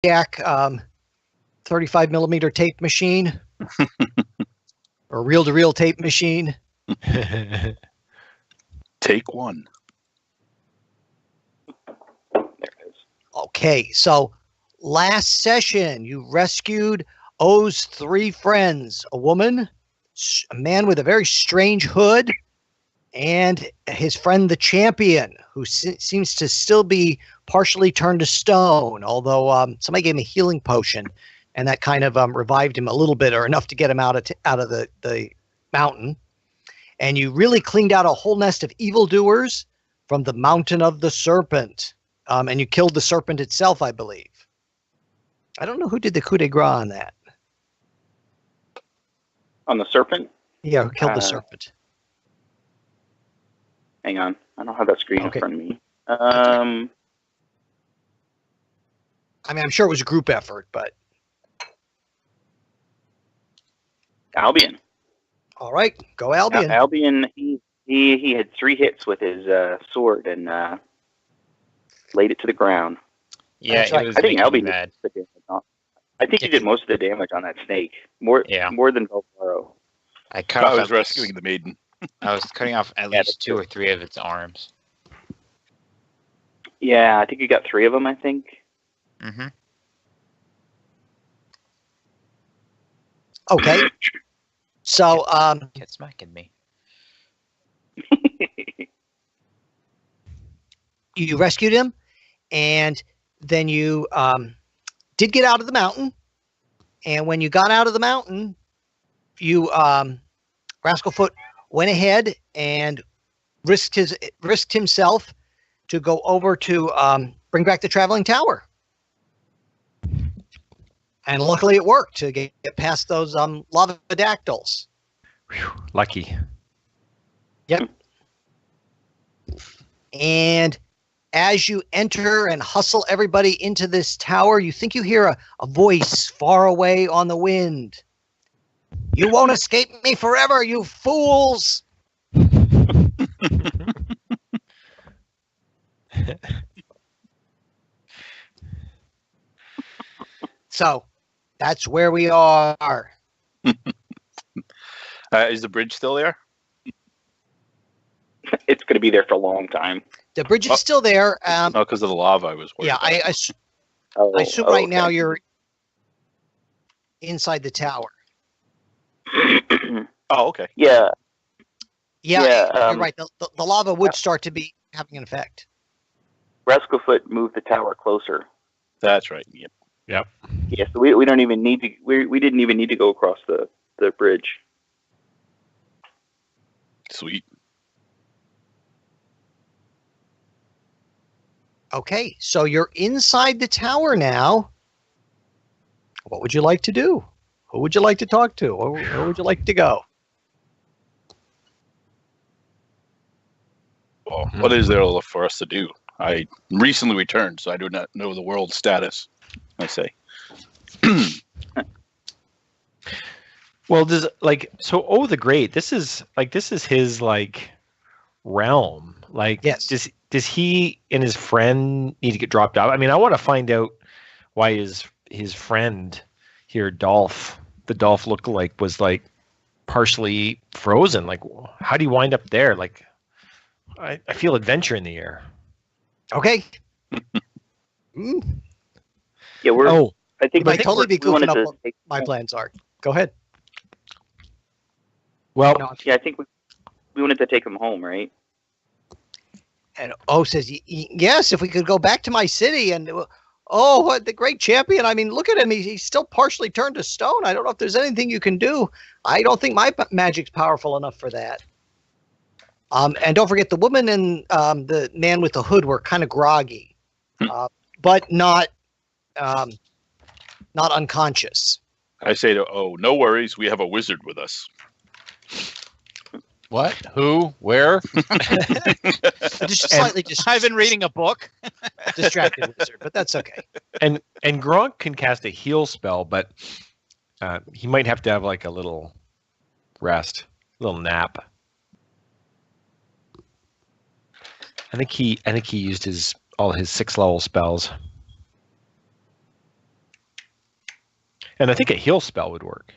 Zodiac 35 millimeter tape machine or reel-to-reel tape machine? Take one. There it is. Okay, so last session you rescued O's 3 friends, a woman, a man with a very strange hood, and his friend the champion, who seems to still be partially turned to stone, although somebody gave him a healing potion, and that kind of revived him a little bit, or enough to get him out of the mountain. And you really cleaned out a whole nest of evildoers from the Mountain of the Serpent. And you killed the serpent itself, I believe. I don't know who did the coup de grace on that. On the serpent? Yeah, who killed the serpent? Hang on. I don't have that screen in front of me. I mean, I'm sure it was a group effort, but... Albion. All right, go Albion. Albion, he had 3 hits with his sword and laid it to the ground. Yeah, right. I think Albion did the damage on. I think he did most of the damage on that snake. More than Velvaro. I was rescuing the maiden. I was cutting off at least 2 or 3 of its arms. Yeah, I think you got 3 of them, I think. Mm-hmm. Okay. So, Get smacking me. You rescued him, and then you did get out of the mountain. And when you got out of the mountain, you Rascalfoot went ahead and risked himself to go over to bring back the traveling tower. And luckily it worked to get past those lavadactyls. Whew, lucky. Yep. And as you enter and hustle everybody into this tower, you think you hear a voice far away on the wind. You won't escape me forever, you fools! So, that's where we are. Is the bridge still there? It's going to be there for a long time. The bridge is still there. No, because of the lava I was worried Yeah, about. I assume right now okay. you're inside the tower. Oh, okay. Yeah. Yeah, you're right. The lava would start to be having an effect. Rascalfoot moved the tower closer. That's right. Yep. Yep. Yeah, so we don't even need to. We didn't even need to go across the bridge. Sweet. Okay, so you're inside the tower now. What would you like to do? Who would you like to talk to? Where would you like to go? Well, what is there for us to do? I recently returned, so I do not know the world status, I say. Well, Oh the Great, this is his realm. Yes. Does he and his friend need to get dropped out? I mean, I want to find out why his friend here, Dolph, the Dolph lookalike, was partially frozen. How do you wind up there? I feel adventure in the air. Okay. Yeah, we're. Oh, I think You might totally be goofing up to what my plans are. Go ahead. well, No, Yeah, I think we wanted to take him home, right? and O says, yes, if we could go back to my city and, what the great champion. I mean, look at him. He's still partially turned to stone. I don't know if there's anything you can do. I don't think my magic's powerful enough for that. And don't forget, the woman and the man with the hood were kind of groggy, but not unconscious. I say to no worries, we have a wizard with us. What? Who? Where? Just slightly I've been reading a book. distracted wizard, but that's okay. and Gronk can cast a heal spell, but he might have to have a little rest, a little nap. I think he used all his 6th level spells. And I think a heal spell would work.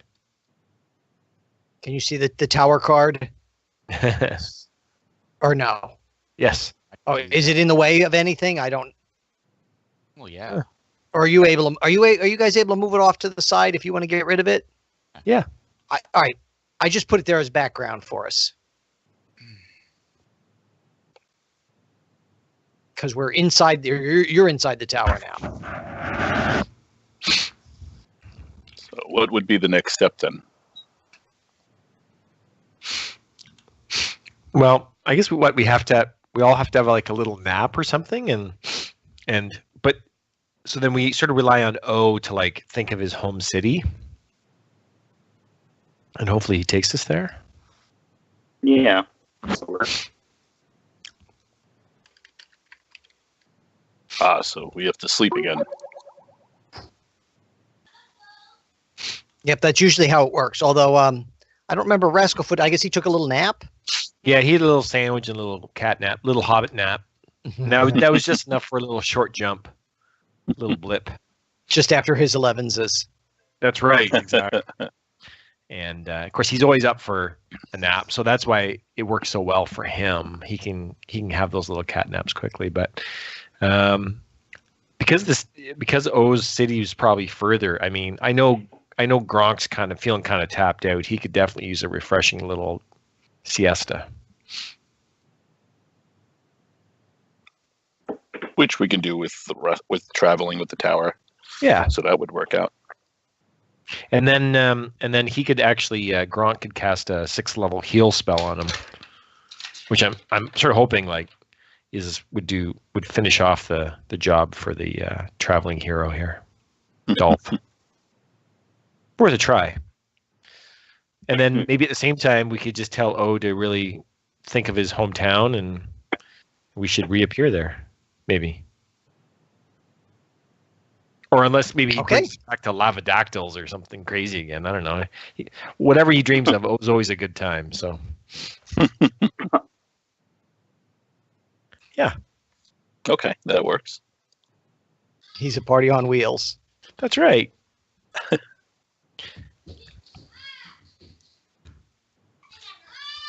Can you see the tower card or no? Yes. Oh, is it in the way of anything? I don't. Well, yeah. Or are you able to? Are you guys able to move it off to the side if you want to get rid of it? Yeah. All right. I just put it there as background for us because we're inside. You're inside the tower now. So what would be the next step then? Well, I guess we all have to have like a little nap or something, but so then we sort of rely on O to like think of his home city, and hopefully he takes us there. Yeah. So we have to sleep again. Yep, that's usually how it works. Although I don't remember Rascalfoot. I guess he took a little nap. Yeah, he had a little sandwich and a little cat nap, little hobbit nap. Now that was just enough for a little short jump, little blip. Just after his 11s. That's right, exactly. And of course, he's always up for a nap, so that's why it works so well for him. He can have those little cat naps quickly, but because O's city is probably further. I mean, I know Gronk's kind of feeling kind of tapped out. He could definitely use a refreshing little siesta. Which we can do with with traveling with the tower. Yeah. So that would work out. And then he could actually Gronk could cast a 6th level heal spell on him, which I'm sort of hoping like would finish off the job for the traveling hero here, Dolph. Worth a try. And then maybe at the same time we could just tell O to really think of his hometown, and we should reappear there, maybe. Or unless maybe he brings us back to Lavadactyls or something crazy again. I don't know. Whatever he dreams of is always a good time. So, yeah. Okay, that works. He's a party on wheels. That's right.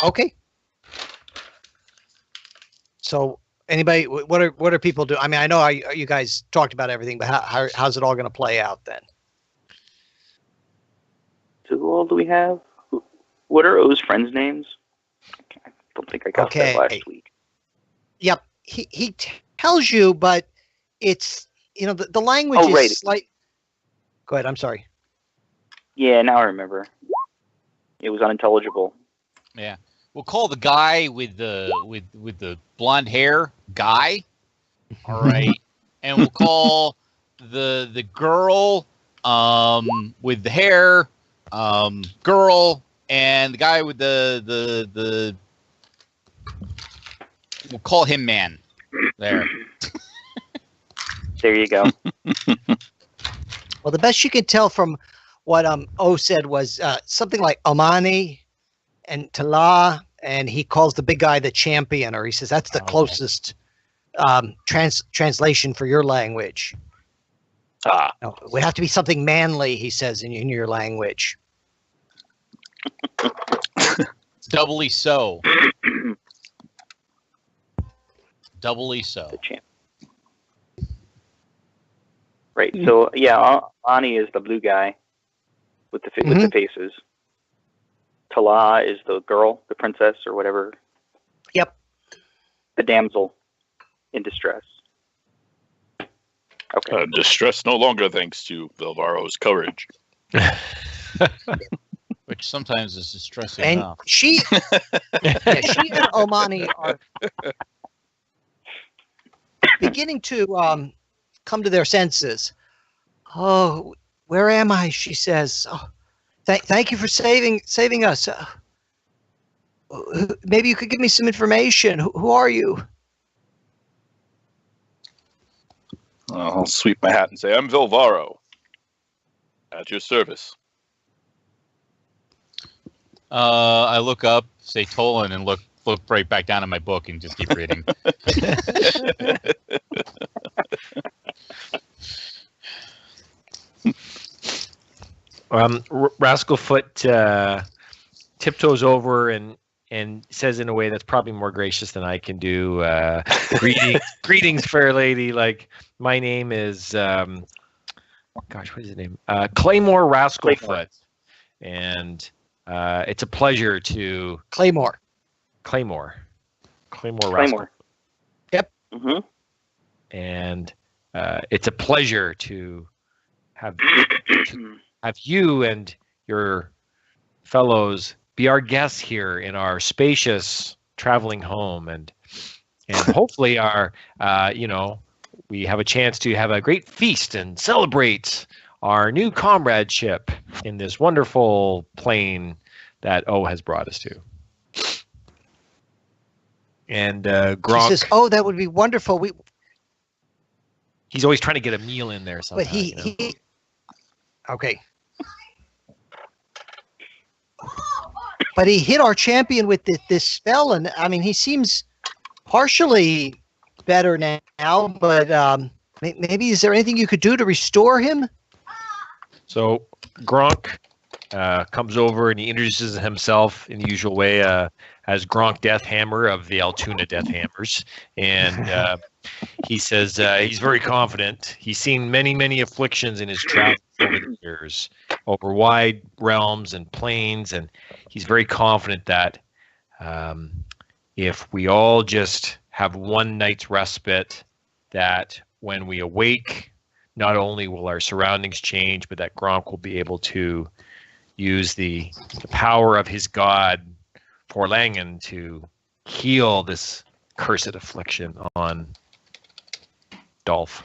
Okay. So, anybody, what are people doing? I mean, I know you guys talked about everything, but how's it all going to play out then? So who all do we have? What are O's friends' names? I don't think I got that last week. Yep, he tells you, but it's the language is slight. Go ahead. I'm sorry. Yeah, now I remember. It was unintelligible. Yeah. We'll call the guy with the blonde hair Guy. All right. And we'll call the girl with the hair girl, and the guy with the we'll call him man. There. There you go. Well, the best you can tell from what O said was something like Omani and Tala, and he calls the big guy the champion, or he says that's the closest translation for your language. No, it would have to be something manly, he says in your language. Doubly so. Doubly so. The champ. Right. So yeah, Ani is the blue guy with the with the faces. Tala is the girl, the princess, or whatever. Yep. The damsel in distress. Okay. Distress no longer thanks to Velvaro's courage. Which sometimes is distressing And enough. she and Omani are beginning to come to their senses. Oh, where am I? She says. Oh, thank you for saving us. Maybe you could give me some information. Who are you? I'll sweep my hat and say, I'm Velvaro. At your service. I look up, say Tolan, and look right back down at my book and just keep reading. Rascalfoot tiptoes over and says in a way that's probably more gracious than I can do. Greetings, fair lady. Like, my name is, gosh, what is his name? Claymore Rascalfoot. And it's a pleasure to... Claymore. Rascalfoot. Yep. Mm-hmm. And it's a pleasure to have you and your fellows be our guests here in our spacious traveling home, and hopefully our we have a chance to have a great feast and celebrate our new comradeship in this wonderful plane that O has brought us to. And Gronk, She says, "Oh, that would be wonderful. He's always trying to get a meal in there somehow. But he okay. But he hit our champion with this spell, and I mean, he seems partially better now. But maybe is there anything you could do to restore him?" So Gronk comes over and he introduces himself in the usual way as Gronk Deathhammer of the Altoona Deathhammers, and he says he's very confident. He's seen many afflictions in his travels over the years, over wide realms and plains, and he's very confident that if we all just have one night's respite, that when we awake, not only will our surroundings change, but that Gronk will be able to use the power of his god, Forlangen, to heal this cursed affliction on Dolph.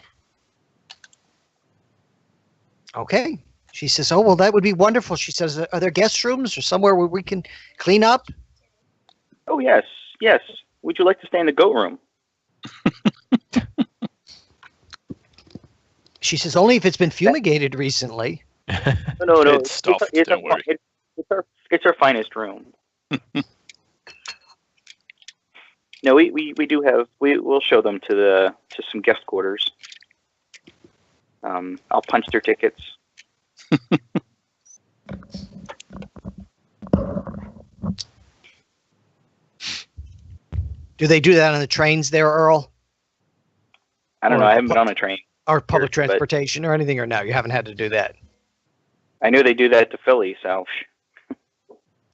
Okay. She says, "Oh, well, that would be wonderful." She says, "Are there guest rooms or somewhere where we can clean up?" Oh, yes. Would you like to stay in the goat room? She says, "Only if it's been fumigated recently." No. It's stuffed, don't worry. It's our finest room. No, we do have. We'll show them to some guest quarters. I'll punch their tickets. Do they do that on the trains there, Earl? I don't know. I haven't been on a train. Or public Sure, but- transportation or anything, or no? You haven't had to do that? I know they do that to Philly, so.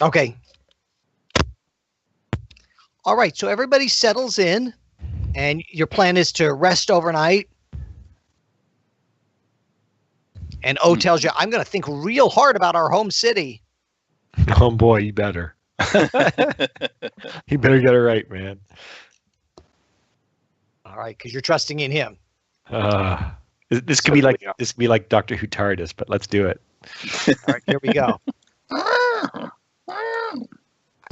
Okay. All right, so everybody settles in, and your plan is to rest overnight. And O tells you, "I'm going to think real hard about our home city." Oh boy, you better. You better get it right, man. All right, because you're trusting in him. This could be like Doctor Who TARDIS, but let's do it. All right, here we go.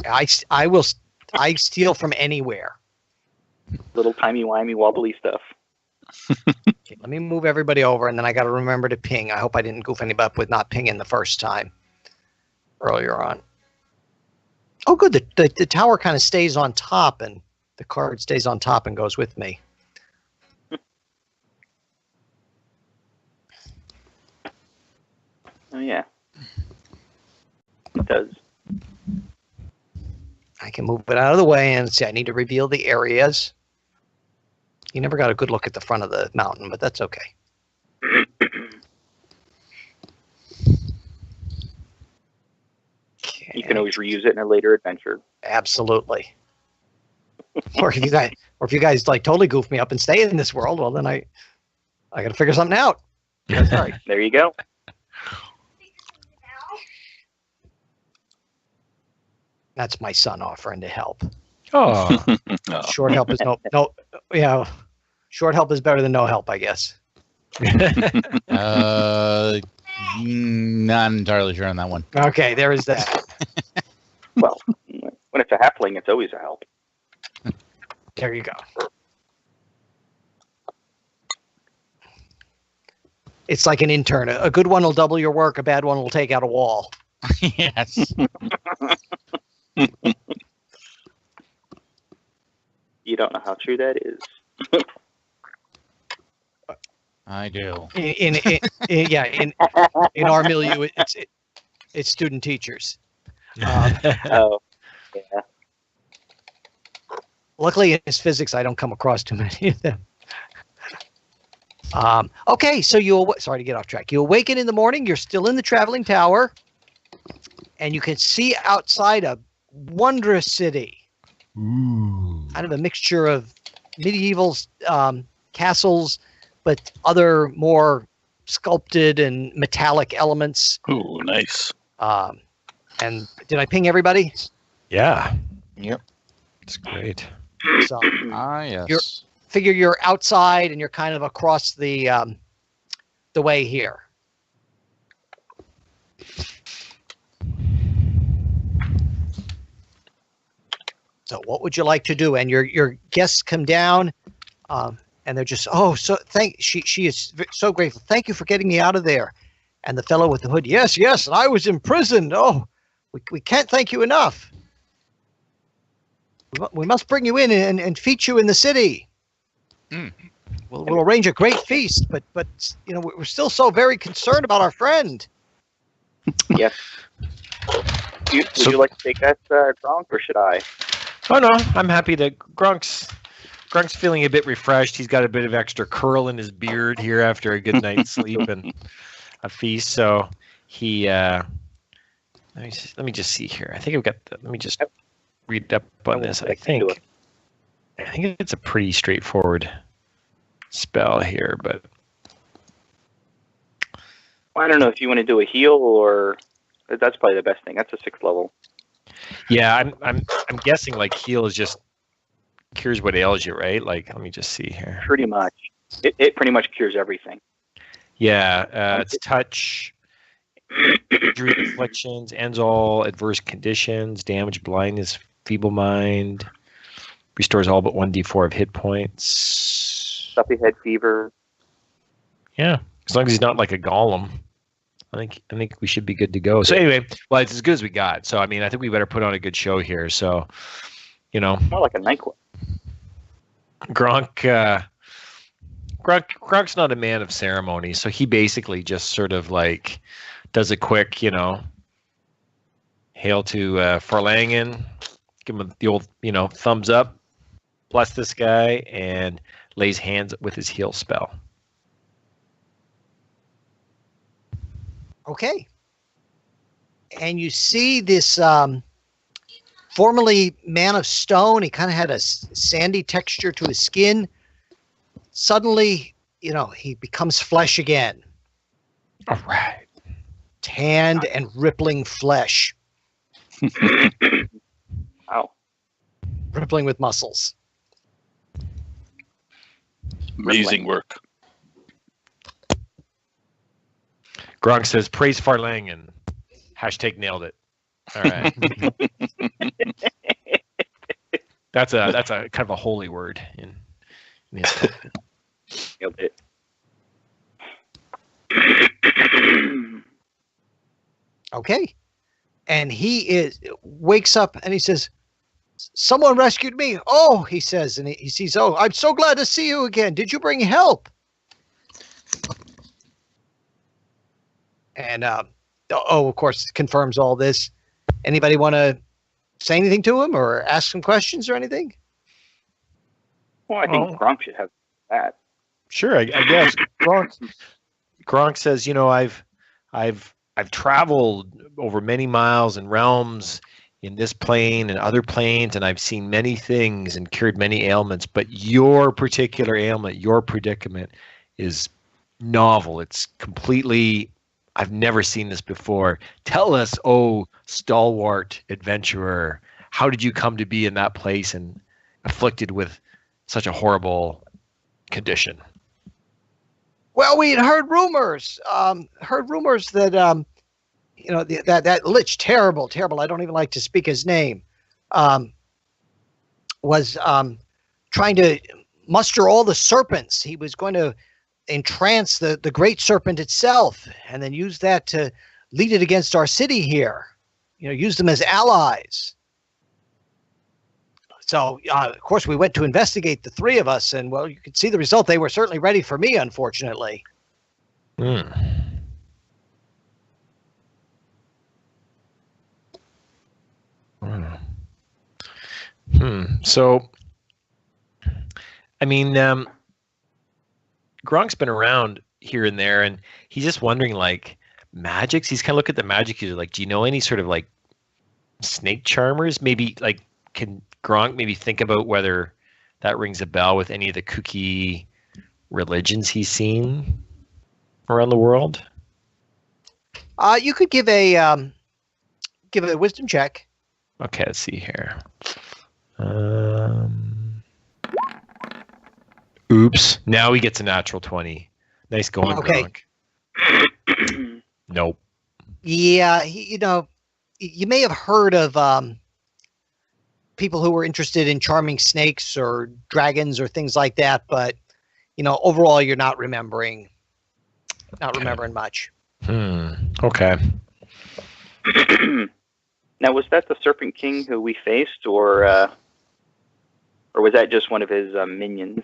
I steal from anywhere. Little timey-wimey wobbly stuff. Okay, let me move everybody over, and then I got to remember to ping. I hope I didn't goof anybody up with not pinging the first time earlier on. Oh, good. The tower kind of stays on top, and the card stays on top and goes with me. Oh, yeah. It does. I can move it out of the way and see. I need to reveal the areas. You never got a good look at the front of the mountain, but that's okay. Okay. You can always reuse it in a later adventure. Absolutely. Or if you guys like totally goof me up and stay in this world, well then I got to figure something out. That's all right. There you go. That's my son offering to help. Oh, Short help is no. Yeah, short help is better than no help, I guess. Not entirely sure on that one. Okay, there is that. Well, when it's a halfling, it's always a help. There you go. It's like an intern. A good one will double your work. A bad one will take out a wall. Yes. You don't know how true that is. I do. In our milieu, it's student teachers. Oh, yeah. Luckily, in his physics, I don't come across too many of them. Okay, so sorry to get off track. You awaken in the morning. You're still in the traveling tower, and you can see outside a wondrous city. Ooh. Kind of a mixture of medieval castles, but other more sculpted and metallic elements. Ooh, nice. And did I ping everybody? Yeah. Yep. It's great. So Yes. figure you're outside and you're kind of across the way here. So what would you like to do? And your guests come down, and they're just she is so grateful. Thank you for getting me out of there. And the fellow with the hood, yes, and I was imprisoned. Oh, we can't thank you enough. We must bring you in and feed you in the city. We'll arrange a great feast, but we're still so very concerned about our friend. Yes. Would you like to take that, Gronk, or should I? Oh no, I'm happy to. Gronk's feeling a bit refreshed. He's got a bit of extra curl in his beard here after a good night's sleep and a feast. So he let me just see here. I think I've got. Let me just read up on this. I think it's a pretty straightforward spell here, but I don't know if you want to do a heal or that's probably the best thing. That's a 6th level. yeah, I'm guessing like heal is just cures what ails you, right? Like, let me just see here. Pretty much. It pretty much cures everything. Yeah, it's touch, injury, afflictions, ends all adverse conditions, damage, blindness, feeble mind, restores all but 1d4 of hit points. Stuffy head fever. Yeah, as long as he's not like a golem, I think we should be good to go. So anyway, well, it's as good as we got. So I mean, I think we better put on a good show here. So, More like a nightclub. Gronk's not a man of ceremony, so he basically just sort of like does a quick, hail to Farlangen, give him the old, thumbs up, bless this guy, and lays hands with his heal spell. Okay. And you see this formerly man of stone. He kind of had a sandy texture to his skin. Suddenly, he becomes flesh again. All right. Tanned and rippling flesh. Wow. Rippling with muscles. Amazing work. Gronk says, praise Farlangen. # nailed it. All right. That's a kind of a holy word in his Nailed it. Okay. And he wakes up and he says, someone rescued me. Oh, he says, and he sees, oh, I'm so glad to see you again. Did you bring help? And, of course, confirms all this. Anybody want to say anything to him or ask some questions or anything? Well, I think Gronk should have that. Sure, I guess. Gronk says, I've traveled over many miles and realms in this plane and other planes, and I've seen many things and cured many ailments, but your particular ailment, your predicament is novel. It's completely, I've never seen this before. Tell us, oh, stalwart adventurer, how did you come to be in that place and afflicted with such a horrible condition? Well, we had heard rumors that, that lich, terrible. I don't even like to speak his name, was trying to muster all the serpents. He was going to entrance the great serpent itself and then use that to lead it against our city here, use them as allies. So, of course, we went to investigate, the three of us, and, well, you could see the result. They were certainly ready for me, unfortunately. Hmm. So, I mean, Gronk's been around here and there, and he's just wondering, like, magics. He's kind of looking at the magic. He's like, do you know any sort of like snake charmers? Maybe like, can Gronk maybe think about whether that rings a bell with any of the kooky religions he's seen around the world? You could give a wisdom check. Okay, let's see here. Oops. Now he gets a natural 20. Nice going, Okay. Gronk. Nope. Yeah, you may have heard of people who were interested in charming snakes or dragons or things like that, but overall, you're not remembering much. Okay. Now, was that the Serpent King who we faced, or was that just one of his minions?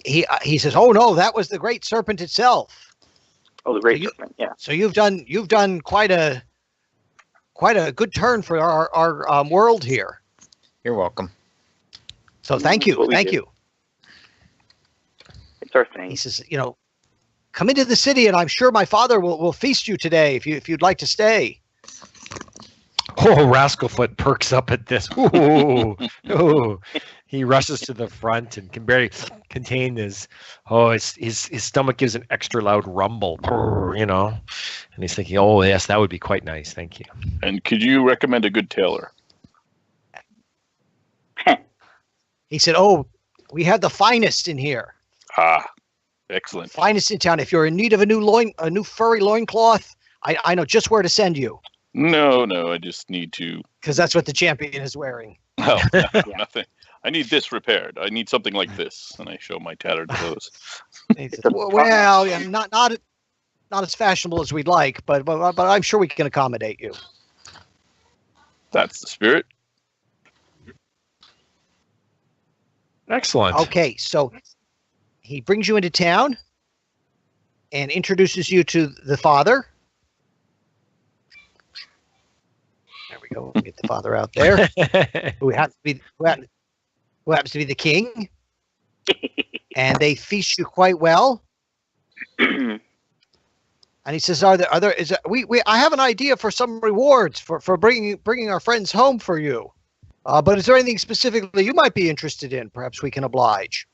He says, "Oh no, that was the great serpent itself." Oh, the Great Serpent, yeah. So you've done quite a good turn for our world here. You're welcome. So thank you. It's our thing. He says, come into the city, and I'm sure my father will feast you today if you'd like to stay. Oh, Rascalfoot perks up at this. Ooh, ooh. He rushes to the front and can barely contain his stomach gives an extra loud rumble, and he's thinking, oh, yes, that would be quite nice. Thank you. And could you recommend a good tailor? He said, oh, we have the finest in here. Ah, excellent. Finest in town. If you're in need of a new furry loincloth, I know just where to send you. No, I just need to. Because that's what the champion is wearing. Oh, nothing. I need this repaired. I need something like this, and I show my tattered clothes. He says, well, yeah, not as fashionable as we'd like, but I'm sure we can accommodate you. That's the spirit. Excellent. Okay, so he brings you into town and introduces you to the father. There we go. We'll get the father out there, who happens to be the king, and they feast you quite well. And he says, I have an idea for some rewards for bringing our friends home for you. But is there anything specifically you might be interested in? Perhaps we can oblige.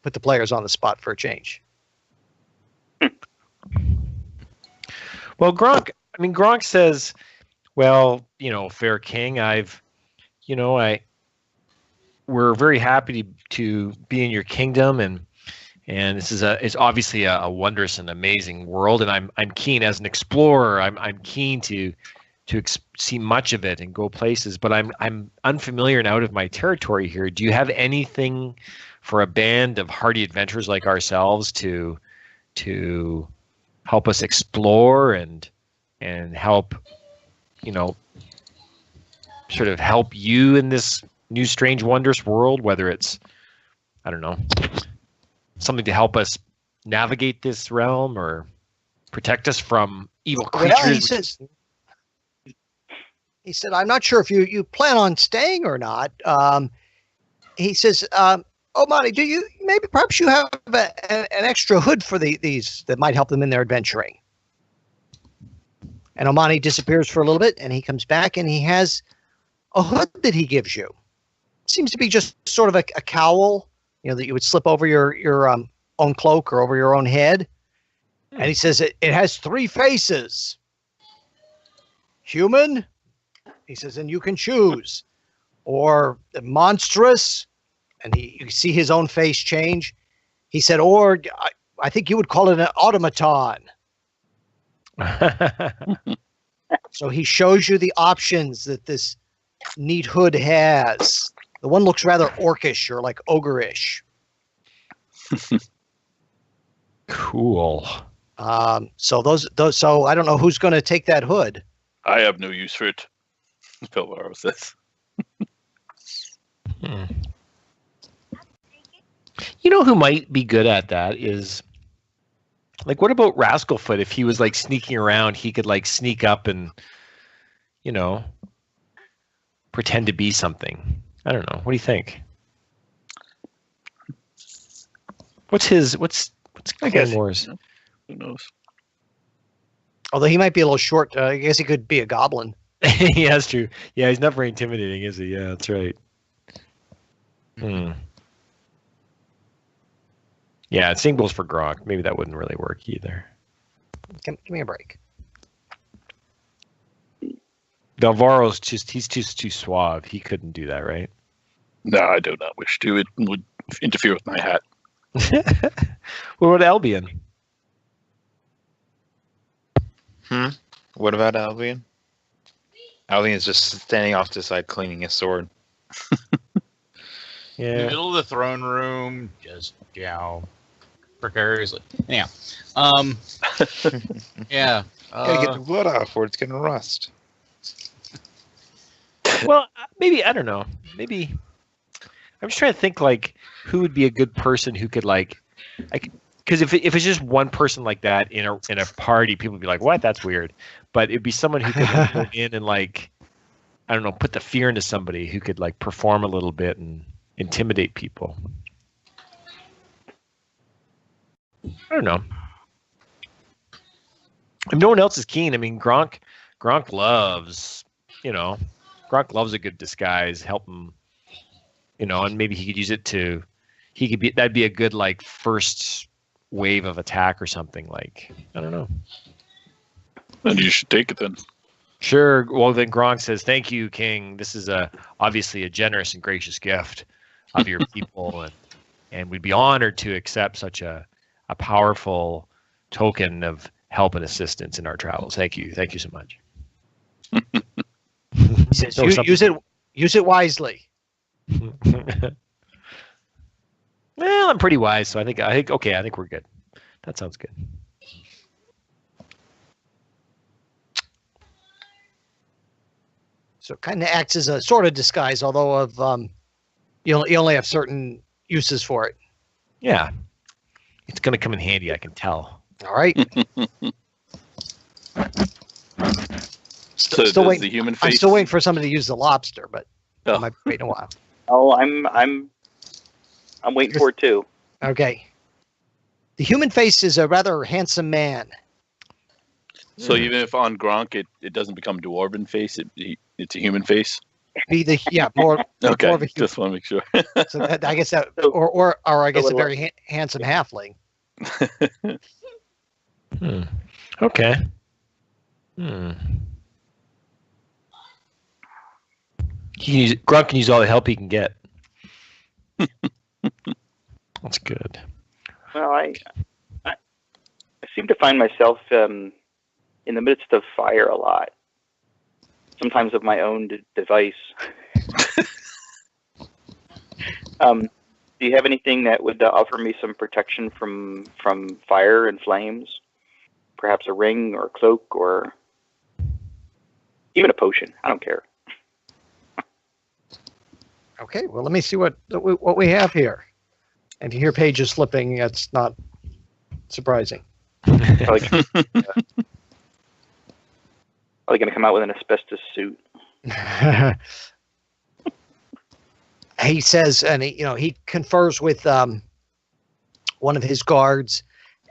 Put the players on the spot for a change. Well, Gronk says, well, fair king, we're very happy to be in your kingdom, and this is obviously a wondrous and amazing world, and I'm keen as an explorer. I'm keen to see much of it and go places, but I'm unfamiliar and out of my territory here. Do you have anything for a band of hardy adventurers like ourselves to help us explore and help, sort of help you in this new, strange, wondrous world, whether it's, I don't know, something to help us navigate this realm or protect us from evil creatures? Well, he said, I'm not sure if you plan on staying or not. He says, Omani, perhaps you have an extra hood for these that might help them in their adventuring. And Omani disappears for a little bit, and he comes back, and he has a hood that he gives you. Seems to be just sort of a cowl, that you would slip over your own cloak or over your own head. And he says it has 3 faces. Human, he says, and you can choose, or monstrous, and you see his own face change. He said, or I think you would call it an automaton. So he shows you the options that this neat hood has. The one looks rather orcish or like ogreish. Cool. So I don't know who's going to take that hood. I have no use for it. Pilvaro says. You know who might be good at that is, like, what about Rascalfoot? If he was like sneaking around, he could like sneak up and, you know, pretend to be something. I don't know. What do you think? What's Claymore's? Who knows? Although he might be a little short. I guess he could be a goblin. Yeah, that's true. Yeah, he's not very intimidating, is he? Yeah, that's right. Yeah, same goes for Gronk. Maybe that wouldn't really work either. Give me a break. Delvaro's he's just too suave. He couldn't do that, right? No, I do not wish to. It would interfere with my hat. What about Albion? What about Albion? Albion's just standing off to the side cleaning his sword. In the middle of the throne room, just precariously. Yeah. Yeah. Gotta get the wood off or it's gonna rust. Well, maybe I don't know. Maybe I'm just trying to think like who would be a good person who could like, because if it's just one person like that in a party, people would be like, "What? That's weird." But it'd be someone who could like, go in and like, I don't know, put the fear into somebody who could like perform a little bit and intimidate people. I don't know. If no one else is keen, I mean, Gronk loves, Gronk loves a good disguise. Help him, and maybe he could use it to. That'd be a good like first wave of attack or something. Like, I don't know. Then you should take it then. Sure. Well, then Gronk says, "Thank you, King. This is obviously a generous and gracious gift of your people, and we'd be honored to accept such a powerful token of help and assistance in our travels. Thank you so much." He says, use it wisely. Well, I'm pretty wise, so I think okay. I think we're good. That sounds good. So it kind of acts as a sort of disguise, although you only have certain uses for it. Yeah, it's going to come in handy. I can tell. All right. So still does waiting. the human I'm face? still waiting for somebody to use the lobster, but I might be waiting a while. Oh, I'm waiting for it too. Okay. The human face is a rather handsome man. So even if on Gronk it doesn't become dwarven face, it's a human face. More. Okay, more of a human. just want to make sure. So I guess that, or I guess a very handsome halfling. Okay. Gronk can use all the help he can get. That's good. Well, I seem to find myself in the midst of fire a lot. Sometimes of my own device. Do you have anything that would offer me some protection from fire and flames? Perhaps a ring or a cloak or even a potion. I don't care. Okay, well, let me see what we have here. And you hear pages flipping. That's not surprising. Probably going to come out with an asbestos suit. He says, and he confers with one of his guards,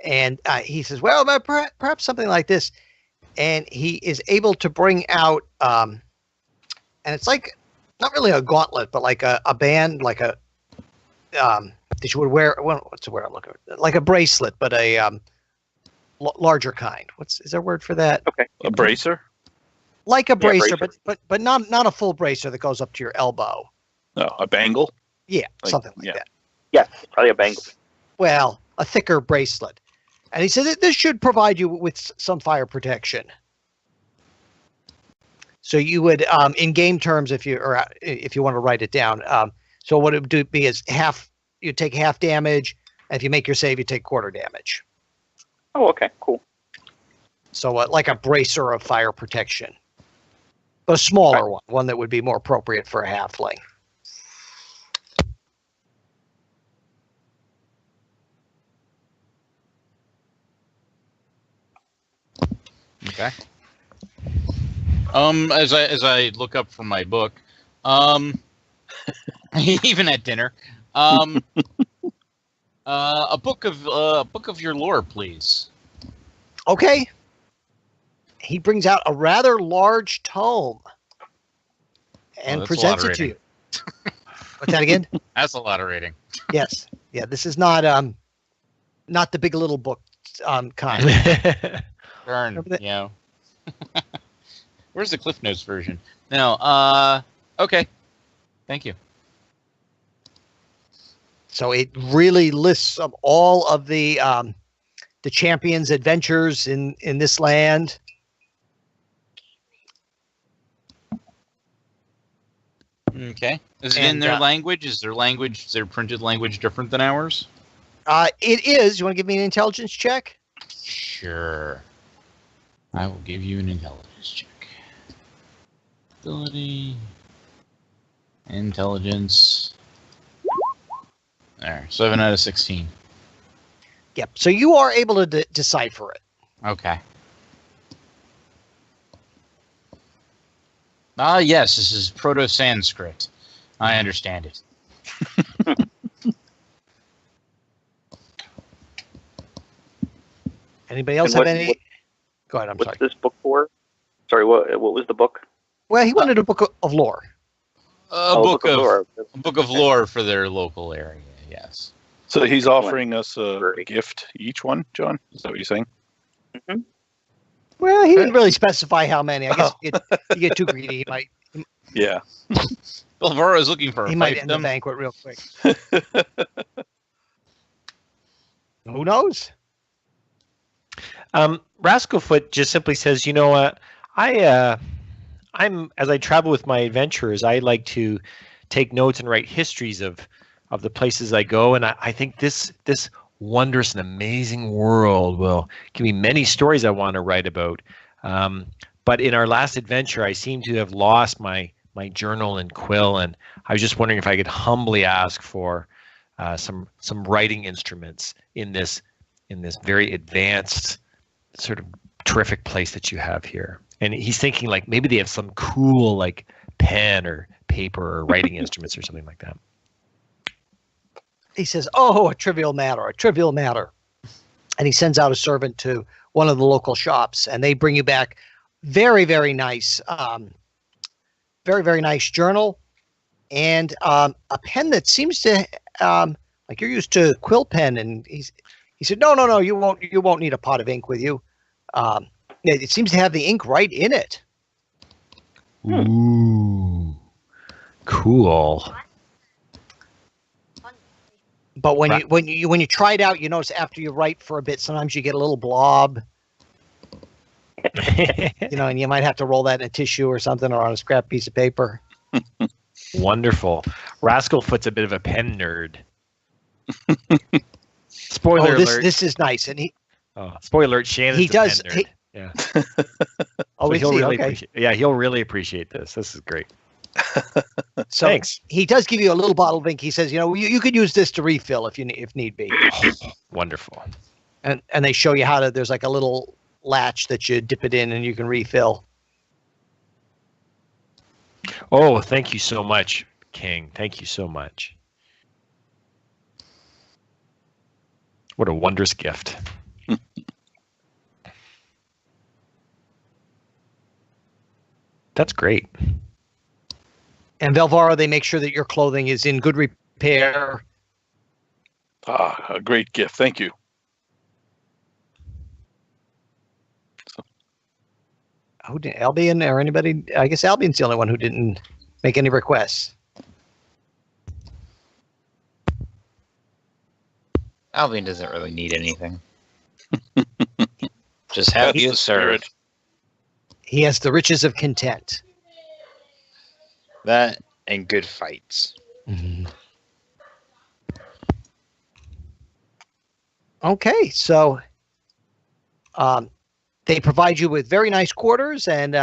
and he says, "Well, perhaps something like this." And he is able to bring out, and it's like not really a gauntlet, but like a band, like a that you would wear. Well, what's the word I'm looking for? Like a bracelet, but a larger kind. Is there a word for that? Okay, A bracer? Like a bracer, bracer. but not a full bracer that goes up to your elbow. No, a bangle. Yeah, Like, something like yeah. that. Yeah, probably a bangle. Well, a thicker bracelet. And he said that this should provide you with some fire protection. So you would, in game terms, if you want to write it down, so what it would be is you take half damage, and if you make your save, you take quarter damage. Oh, okay, cool. So like a bracer of fire protection. but a smaller one that would be more appropriate for a halfling. Okay. As I look up from my book, even at dinner, a book of your lore, please. Okay. He brings out a rather large tome and that's a lot presents of it to reading. you. What's that again? That's a lot of reading. Yes. Yeah. This is not the Big Little Book kind. Turn, Remember that- you know. Where's the Cliff Notes version? No. Okay. Thank you. So it really lists of all of the champions' adventures in this land. Okay. Is it in And, their language? Is their printed language different than ours? It is. You want to give me an intelligence check? Sure. I will give you an intelligence check. Ability. Intelligence. There. 7 out of 16. Yep. So you are able to decipher it. Okay. Yes, this is Proto-Sanskrit. I understand it. Anybody else And have any? Go ahead. I'm What's sorry. this book for? Sorry, what was the book? Well, he wanted a book of lore. A Oh, book of lore. a book of lore for their local area. Yes. So he's offering us a Great. gift each one, John? Is that what you're saying? Well, he didn't really specify how many. I guess if you get too greedy, Yeah. Belvaro is looking for a he might end the fiefdom. banquet real quick. Who knows? Rascalfoot just simply says, you know what, I'm as I travel with my adventurers, I like to take notes and write histories of the places I go, and I think this wondrous and amazing world will give me many stories I want to write about. But in our last adventure, I seem to have lost my journal and quill, and I was just wondering if I could humbly ask for some writing instruments in this very advanced, sort of terrific place that you have here. And he's thinking like maybe they have some cool like pen or paper or writing instruments or something like that. He says, "Oh, a trivial matter, a trivial matter," and he sends out a servant to one of the local shops, and they bring you back very, very nice, very nice journal, and a pen that seems to like you're used to quill pen. And he said, "No, you won't need a pot of ink with you. It seems to have the ink right in it." Ooh, cool. But when you try it out, you notice after you write for a bit, sometimes you get a little blob, and you might have to roll that in a tissue or something, or on a scrap piece of paper. Wonderful. Rascalfoot's a bit of a pen nerd. Spoiler alert. This is nice, and Spoiler alert. Shannon's he a does. pen nerd. Yeah. Oh, So is he'll he? really Okay. he'll really appreciate this. This is great. So Thanks. he does give you a little bottle of ink. He says, you could use this to refill if need be. Wonderful. And they show you how to. There's like a little latch that you dip it in, and you can refill. Oh, thank you so much, King. Thank you so much. What a wondrous gift. That's great. And Velvaro, they make sure that your clothing is in good repair. A great gift. Thank you. Who did Albion or anybody? I guess Albion's the only one who didn't make any requests. Albion doesn't really need anything. Just have That's you the serve. spirit. He has the riches of content. That and good fights. Okay, so they provide you with very nice quarters, and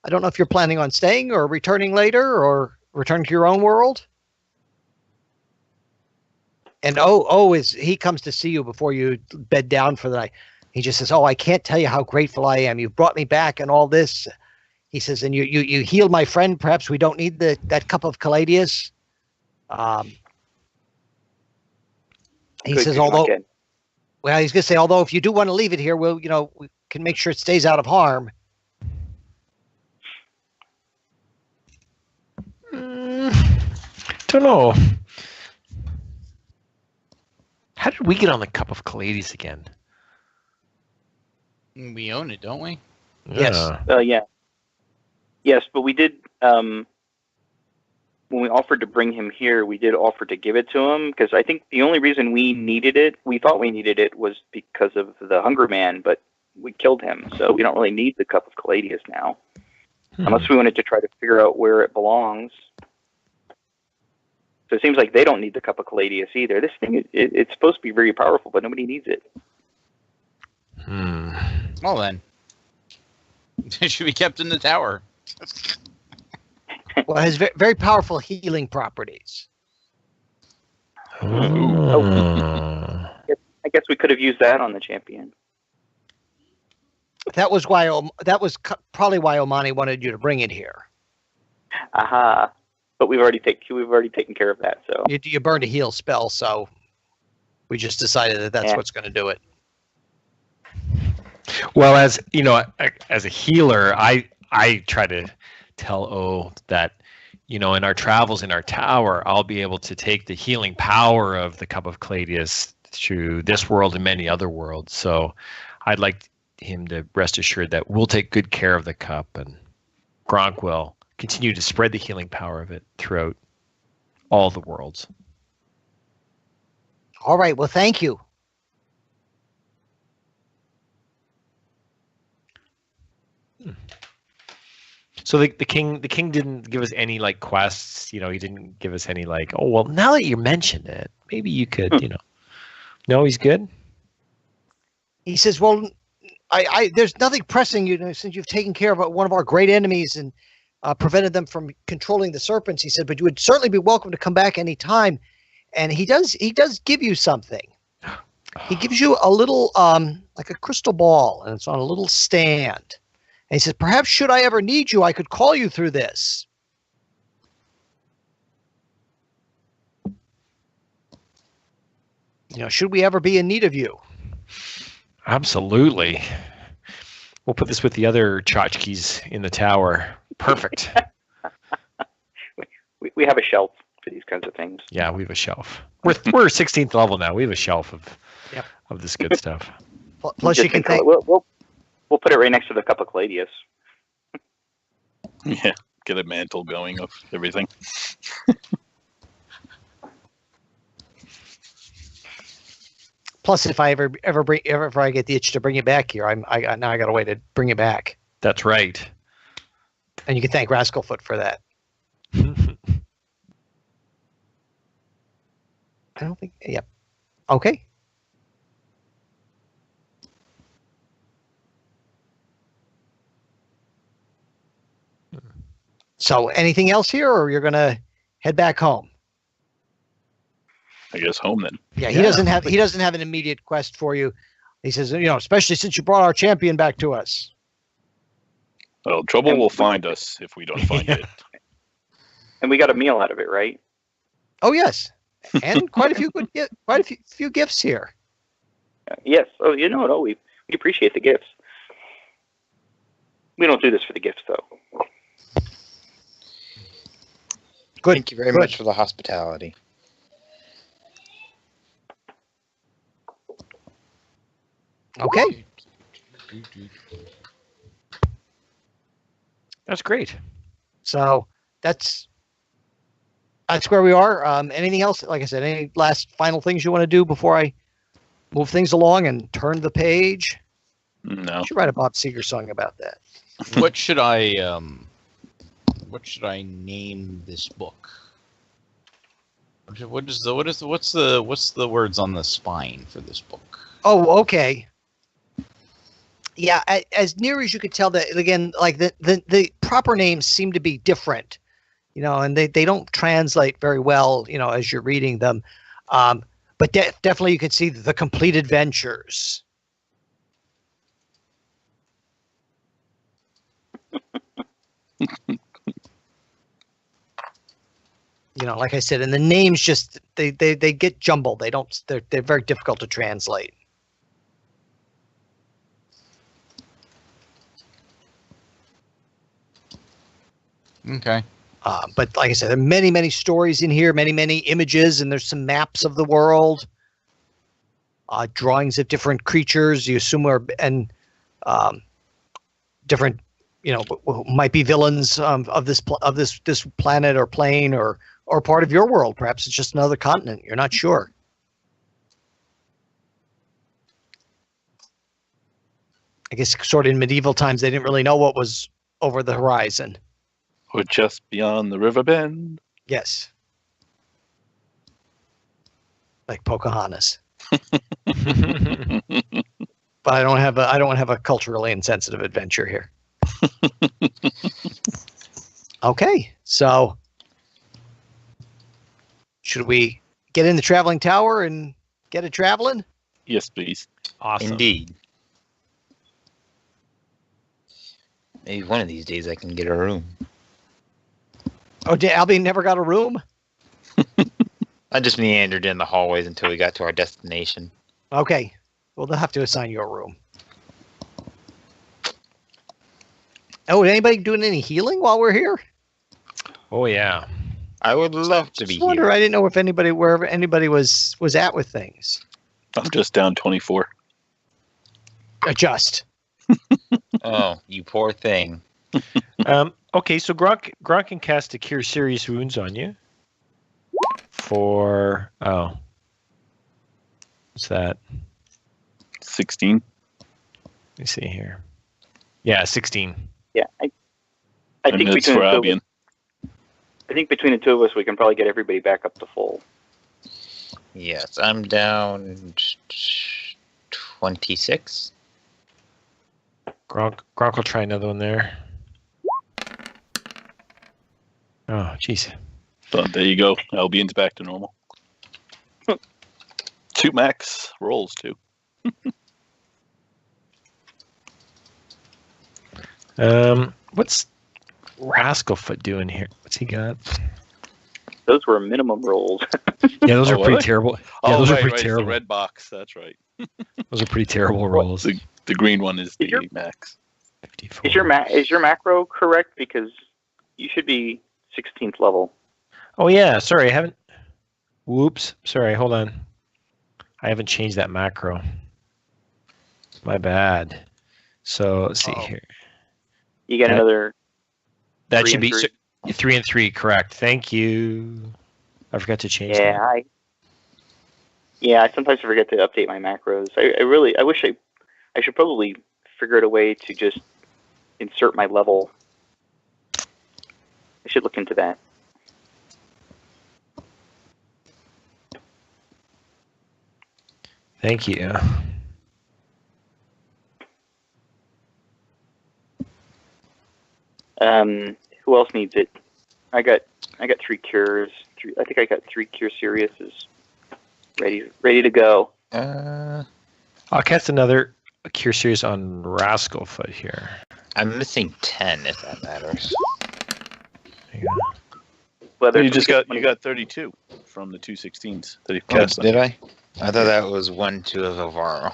I don't know if you're planning on staying or returning later or returning to your own world. And he comes to see you before you bed down for the night. He just says, "Oh, I can't tell you how grateful I am. You brought me back and all this." He says, "And you healed my friend. Perhaps we don't need that cup of Caladius." He Good, says, good luck, although, Ed. well, he's going to say, although if you do want to leave it here, we can make sure it stays out of harm. Don't know. How did we get on the cup of Calades again? We own it, don't we? Yes. Yeah. Yes, but we did. When we offered to bring him here, we did offer to give it to him because I think the only reason we thought we needed it, was because of the Hunger Man, but we killed him, so we don't really need the cup of Caladius now, unless we wanted to try to figure out where it belongs. So it seems like they don't need the cup of Caladius either. This thing, it's supposed to be very powerful, but nobody needs it. Well then, it should be kept in the tower. Well, it has very powerful healing properties. I guess we could have used that on the champion. That was probably why Omani wanted you to bring it here. Aha! But we've already taken care of that. So You burned a heal spell, so we just decided that's what's going to do it. Well, as you know, as a healer, I try to tell O that, in our travels in our tower, I'll be able to take the healing power of the Cup of Caladius through this world and many other worlds. So I'd like him to rest assured that we'll take good care of the cup, and Gronk will continue to spread the healing power of it throughout all the worlds. All right. Well, thank you. So the king didn't give us any quests. He didn't give us any oh, well, now that you mentioned it, maybe you could, No, he's good. He says, well, I there's nothing pressing, since you've taken care of one of our great enemies and prevented them from controlling the serpents. He said, but you would certainly be welcome to come back any time. And he does give you something. He gives you a little like a crystal ball, and it's on a little stand. And he says, perhaps should I ever need you, I could call you through this. Should we ever be in need of you? Absolutely. We'll put this with the other tchotchkes in the tower. Perfect. we have a shelf for these kinds of things. Yeah, we have a shelf. We're 16th level now. We have a shelf of this good stuff. Plus, you can think. We'll put it right next to the cup of Caladius. Yeah, get a mantle going of everything. Plus, if I ever I get the itch to bring it back here, I got a way to bring it back. That's right. And you can thank Rascalfoot for that. I don't think. Yep. Okay. So, anything else here, or you're gonna head back home? I guess home then. Yeah, he doesn't have an immediate quest for you. He says, especially since you brought our champion back to us. Well, trouble will find us if we don't find it. And we got a meal out of it, right? Oh yes, and quite a few gifts here. Yes. Oh, we appreciate the gifts. We don't do this for the gifts, though. Good. Thank you very much for the hospitality. Okay. That's great. So that's where we are. Anything else? Like I said, any last final things you want to do before I move things along and turn the page? No. You should write a Bob Seger song about that. What should I name this book? What's the words on the spine for this book? Oh, okay. Yeah, as near as you could tell, that again, like the proper names seem to be different, and they don't translate very well, as you're reading them. But definitely you could see the complete adventures. Like I said, and the names just they get jumbled. They're very difficult to translate. Okay. But like I said, there are many, many stories in here, many, many images, and there's some maps of the world, drawings of different creatures you assume are, and different, might be villains of this planet or plane or part of your world. Perhaps it's just another continent. You're not sure. I guess sort of in medieval times, they didn't really know what was over the horizon. Or just beyond the river bend. Yes. Like Pocahontas. But I don't have a culturally insensitive adventure here. Okay, so should we get in the traveling tower and get it traveling? Yes, please. Awesome. Indeed. Maybe one of these days I can get a room. Oh, Albie never got a room? I just meandered in the hallways until we got to our destination. Okay. Well, they'll have to assign you a room. Oh, is anybody doing any healing while we're here? Oh yeah. I would love to be Just wonder. here. I didn't know if wherever anybody was at with things. I'm just down 24. Adjust. Oh, you poor thing. Okay, so Gronk can cast a Cure Serious Wounds on you. What's that? 16. Let me see here. Yeah, 16. Yeah, I And think it's between for the two of Albion. us, I think between the two of us, we can probably get everybody back up to full. Yes, I'm down 26. Gronk will try another one there. Oh, jeez. So there you go. Albion's back to normal. 2 max rolls, too. What's Rascalfoot doing here? What's he got? Those were minimum rolls. Yeah, those Oh, are were pretty they? terrible. Yeah, those are pretty It's terrible. the red box. That's right. Those are pretty terrible rolls. The green one is Is your- the max. 54. Is your macro correct? Because you should be 16th level. Oh yeah, sorry, I haven't. Whoops, sorry. Hold on. I haven't changed that macro. My bad. So let's see here. You get That- another. That 3 should and be 3. 3 and 3, correct? Thank you. I forgot to change Yeah, that. I sometimes forget to update my macros. I wish I should probably figure out a way to just insert my level. I should look into that. Thank you. Who else needs it? I got 3 cures. I think I got 3 cure seriouses ready to go. I'll cast another Cure Series on Rascalfoot here. I'm missing 10, if that matters. There you go. Whether You got 32 from the 216s that he Oh, cast. did I? I thought that was 1-2 of Alvaro.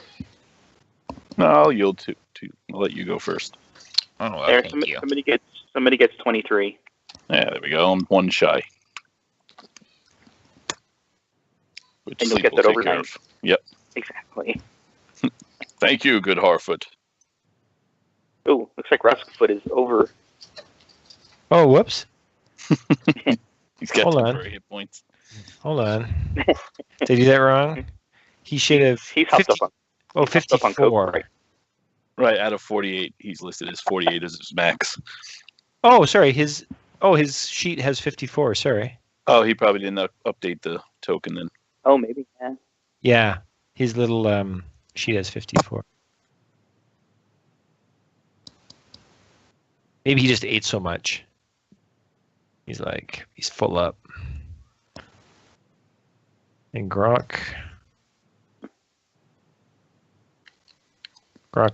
No, I'll yield to. I'll let you go first. Oh, well, there, thank you. somebody gets 23. Yeah, there we go. I'm 1 shy. Which And you'll sleep get will that take overnight. care of. Yep. Exactly. Thank you, good Harfoot. Oh, looks like Rascalfoot is over. Oh, whoops. He's got Hold on. temporary hit points. Hold on. Did I do that wrong? He should have. He's hopped up on. Oh, he's hopped up on coke, 54. right? Right, out of 48, he's listed as 48 as his max. Oh, sorry. His sheet has 54. Sorry. Oh, he probably didn't update the token then. Oh, maybe. Yeah. Yeah, his little sheet has 54. Maybe he just ate so much. He's full up. And Grok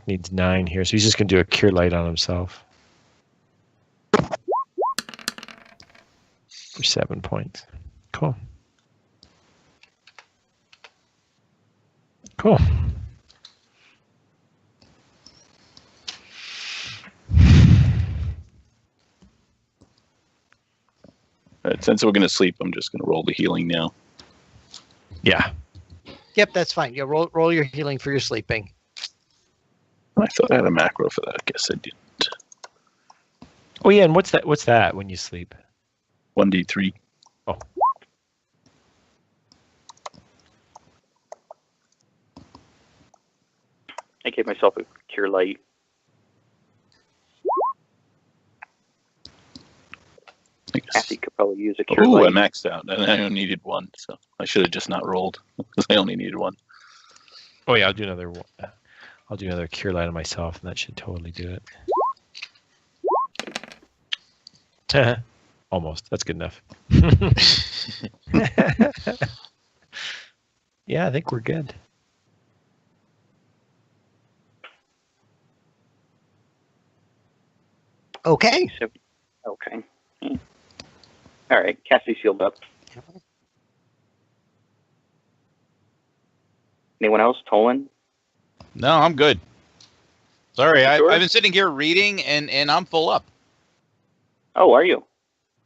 needs 9 here, so he's just gonna do a cure light on himself. For 7 points. Cool. Cool. Since we're going to sleep, I'm just going to roll the healing now. Yeah. Yep, that's fine. Yeah, roll your healing for your sleeping. I thought I had a macro for that. I guess I didn't. Oh yeah, and what's that when you sleep? 1d3. Oh. I gave myself a cure light. Kathy could probably use a cure Oh, I light. maxed out, and I only needed 1, so I should have just not rolled because I only needed 1. Oh yeah, I'll do another cure light on myself, and that should totally do it. Almost. That's good enough. Yeah, I think we're good. Okay. Okay. All right. Cassie's healed up. Anyone else? Tolan? No, I'm good. Sorry, Sure? I've been sitting here reading, and I'm full up. Oh, are you?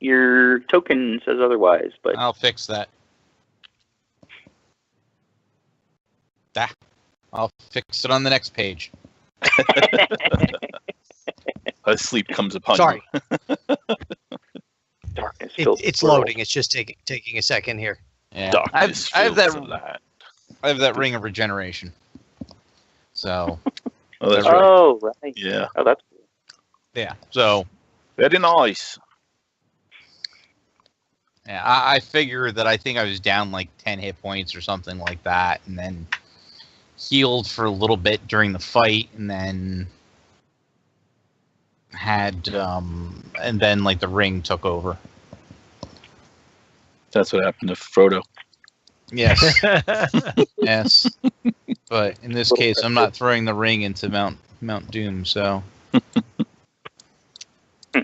Your token says otherwise, but I'll fix that. I'll fix it on the next page. Sleep comes upon Sorry. you. darkness filled It's world. loading. It's just taking a second here. Yeah, Darkness I have fills that. the land. I have that ring of regeneration. So Oh, that's right. Oh, right. Yeah. Oh, that's cool. yeah, so Very nice. yeah, I figure that I think I was down like 10 hit points or something like that, and then healed for a little bit during the fight, and then had and then like the ring took over. That's what happened to Frodo. Yes. Yes. But in this case, I'm not throwing the ring into Mount Doom, so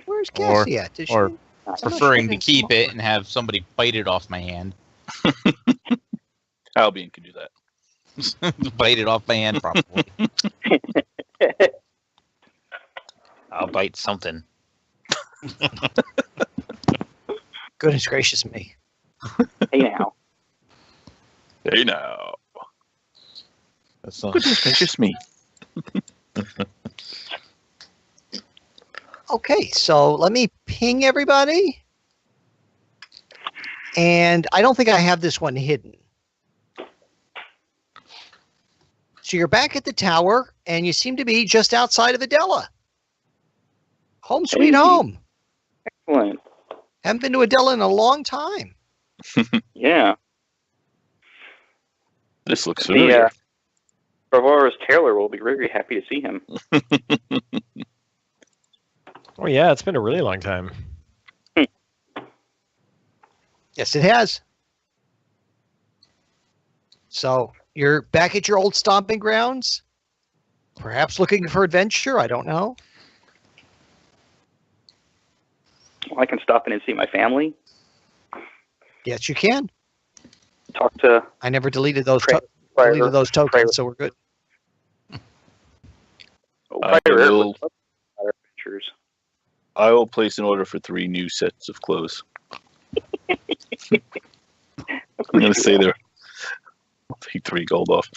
Where's Or- Cassie at? Did she- or I'm not preferring sure to keep it and have somebody bite it off my hand. Albion could do that. Bite it off my hand, probably. I'll bite something. Goodness gracious me. Hey now. Hey now. That's not. Goodness gracious me. Okay, so let me ping everybody. And I don't think I have this one hidden. So you're back at the tower, and you seem to be just outside of Adela. Home sweet Hey. home. Excellent. Haven't been to Adela in a long time. Yeah. This looks The familiar. Bavaro's tailor will be very happy to see him. Oh yeah, it's been a really long time. Yes, it has. So you're back at your old stomping grounds, perhaps looking for adventure. I don't know. Well, I can stop in and see my family. Yes, you can. Talk to I never deleted those. Prior- Deleted those tokens, prior- so we're good. I Prior Air will- would love other adventures. I will place an order for 3 new sets of clothes. Of I'm course going you to say will. there. I'll take 3 gold off.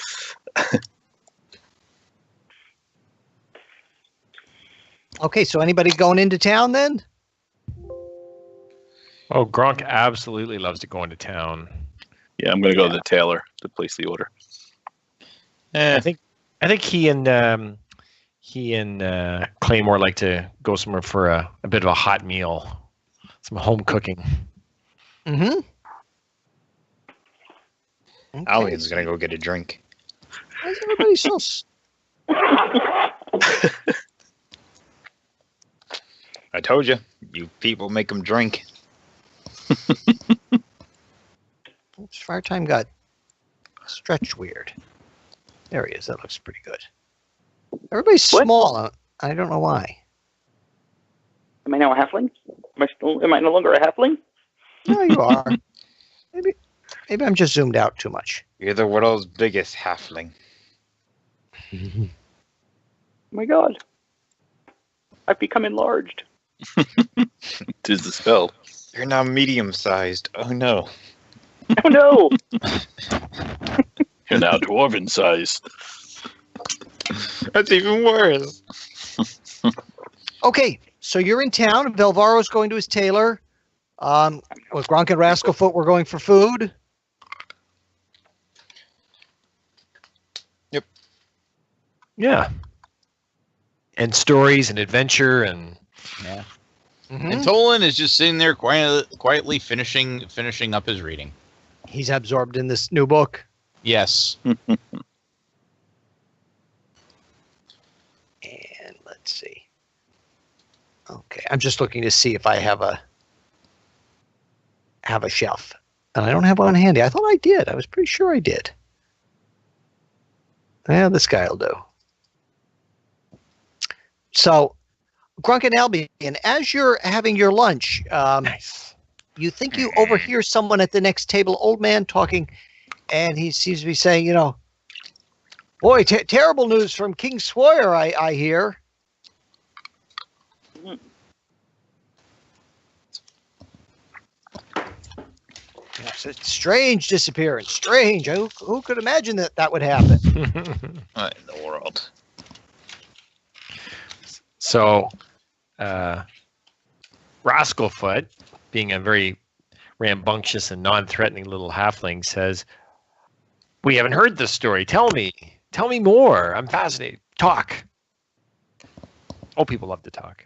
Okay, so anybody going into town then? Oh, Gronk absolutely loves to go into town. Yeah, I'm going to go to the tailor to place the order. I think he and Claymore like to go somewhere for a bit of a hot meal, some home cooking. Mm-hmm. Albion's gonna go get a drink. Why is everybody so? I told you. You people make them drink. Fire time got stretched weird. There he is. That looks pretty good. Everybody's What? small. I don't know why. Am I now a halfling? Am I no longer a halfling? No, you are. Maybe I'm just zoomed out too much. You're the world's biggest halfling. Oh my god. I've become enlarged. Tis the spell. You're now medium-sized. Oh no. Oh no! You're now dwarven sized. That's even worse. Okay, so you're in town. Velvaro's going to his tailor. With Gronk and Rascalfoot, we're going for food. Yep. Yeah. And stories and adventure and Yeah. Mhm. And Tolan is just sitting there quietly finishing up his reading. He's absorbed in this new book. Yes. And let's see. Okay, I'm just looking to see if I have a shelf, and I don't have one handy. I thought I did. I was pretty sure I did. Yeah, this guy will do. So, Grunk and Albion, as you're having your lunch, nice. you think you overhear someone at the next table, old man talking, and he seems to be saying, boy, terrible news from King Swoyer, I hear. Yes, it's strange disappearance. Strange. Who could imagine that would happen? What in the world? So, Rascalfoot, being a very rambunctious and non-threatening little halfling, says, "We haven't heard this story. Tell me more. I'm fascinated. Talk." Oh, people love to talk.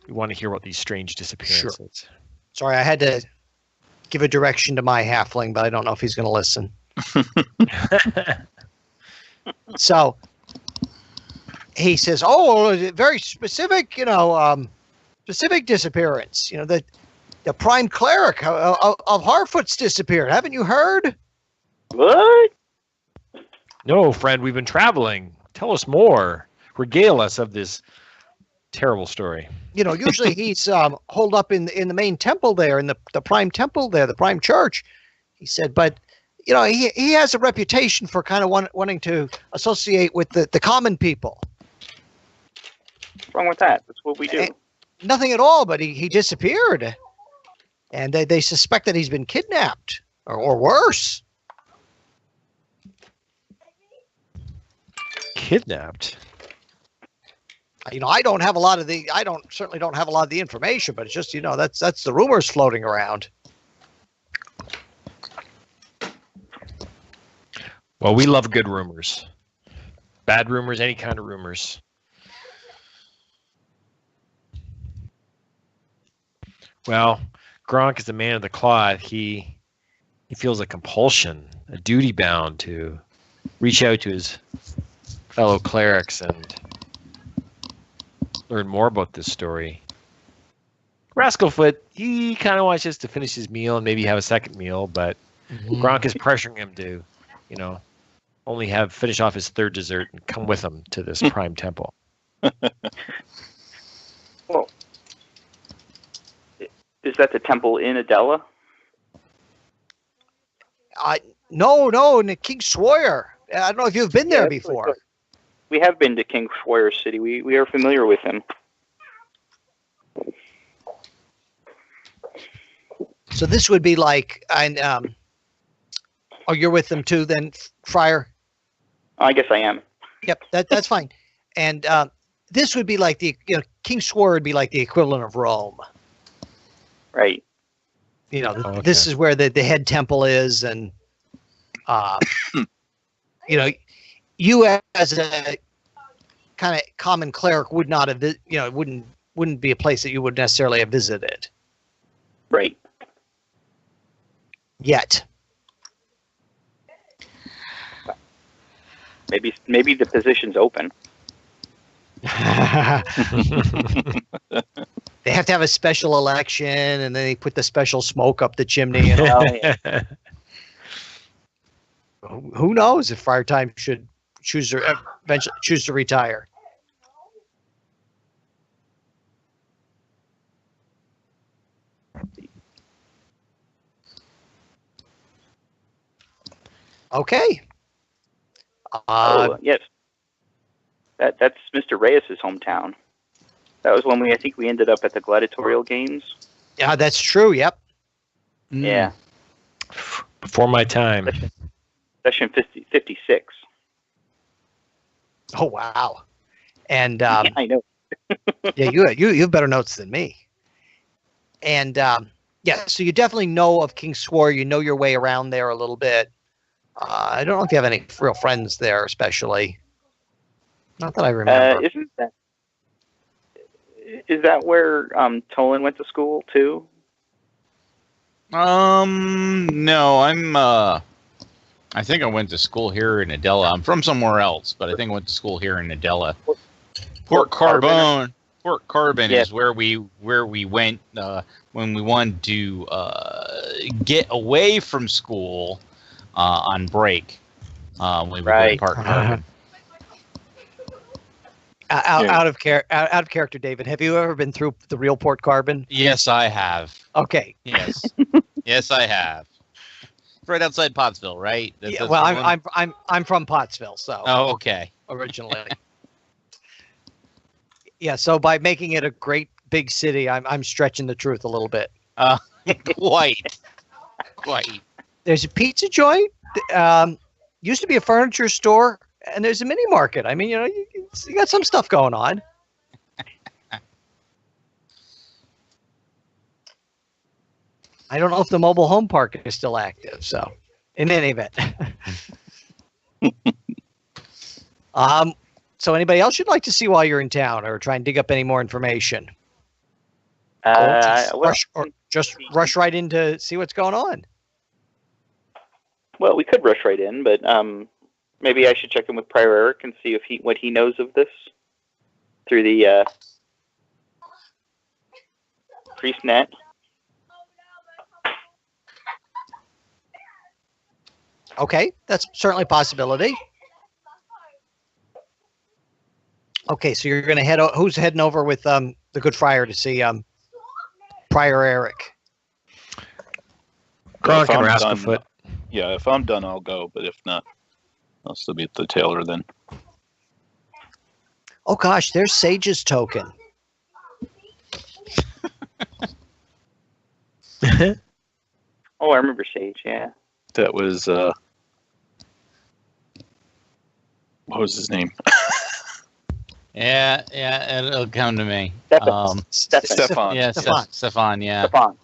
We want to hear about these strange disappearances. Sorry, I had to give a direction to my halfling, but I don't know if he's going to listen. So he says, very specific, specific disappearance. The prime cleric of Harfoot's disappeared. Haven't you heard? What? No, friend, we've been traveling. Tell us more. Regale us of this terrible story. Usually he's holed up in the main temple there, in the prime temple there, the prime church. He said, but he has a reputation for kind of wanting to associate with the common people. What's wrong with that? That's what we do. Nothing at all, but he disappeared. And they suspect that he's been kidnapped or worse. Kidnapped? I don't have a lot of certainly don't have a lot of the information, but it's just, that's the rumors floating around. Well, we love good rumors. Bad rumors, any kind of rumors. Well, Gronk is a man of the cloth. He feels a compulsion, a duty bound to reach out to his fellow clerics and learn more about this story. Rascalfoot, he kind of wants just to finish his meal and maybe have a second meal, but Gronk is pressuring him to, only finish off his third dessert and come with him to this prime temple. Well, is that the temple in Adela? No, in the King Swoyer. I don't know if you've been there Yeah, before. We have been to King Swoyer City. We are familiar with him. So this would be like, you're with them too then, Friar? I guess I am. Yep, that's fine. And this would be like King Swoyer would be like the equivalent of Rome. Right. Okay. This is where the head temple is, and you as a kind of common cleric would not have, wouldn't be a place that you would necessarily have visited. Right. yet. Maybe the position's open. They have to have a special election, and then they put the special smoke up the chimney. And all. Oh, yeah. Who knows if Friar Time should choose to eventually choose to retire? Okay. Yes. That's Mr. Reyes's hometown. That was when I think we ended up at the gladiatorial games. Yeah, that's true. Yep. Yeah. Before my time. Session 56. Oh wow. And Yeah, I know. yeah, you have better notes than me. And yeah, so you definitely know of King Swoyer. You know your way around there a little bit. I don't know if you have any real friends there, especially. Not that I remember. Is that where Tolan went to school too? No, I think I went to school here in Adela. I'm from somewhere else, but I think I went to school here in Adela. Port Carbon. Port Carbon is where we went when we wanted to get away from school on break. We were in Port Carbon. Out of character, David. Have you ever been through the real Port Carbon? Yes, I have. Okay. Yes, yes, I have. Right outside Pottsville, right? Yeah, well, I'm from Pottsville, so. Oh, okay. Originally. Yeah, so by making it a great big city, I'm stretching the truth a little bit. Quite. There's a pizza joint. Used to be a furniture store, and there's a mini market. I mean, you got some stuff going on. I don't know if the mobile home park is still active. So, in any event, so anybody else you'd like to see while you're in town, or try and dig up any more information? Just rush right in to see what's going on. Well, we could rush right in, but maybe I should check in with Prior Eric and see what he knows of this through the priest net. Okay, that's certainly a possibility. Okay, so you're going to who's heading over with the Good Friar to see Prior Eric? If I'm Rascafoot. Yeah, if I'm done, I'll go. But if not, I'll still be at the tailor then. Oh gosh, there's Sage's token. Oh, I remember Sage. Yeah. That was what was his name? Yeah, it'll come to me. Stefan. Yeah, Stefan. Yeah. Stefan.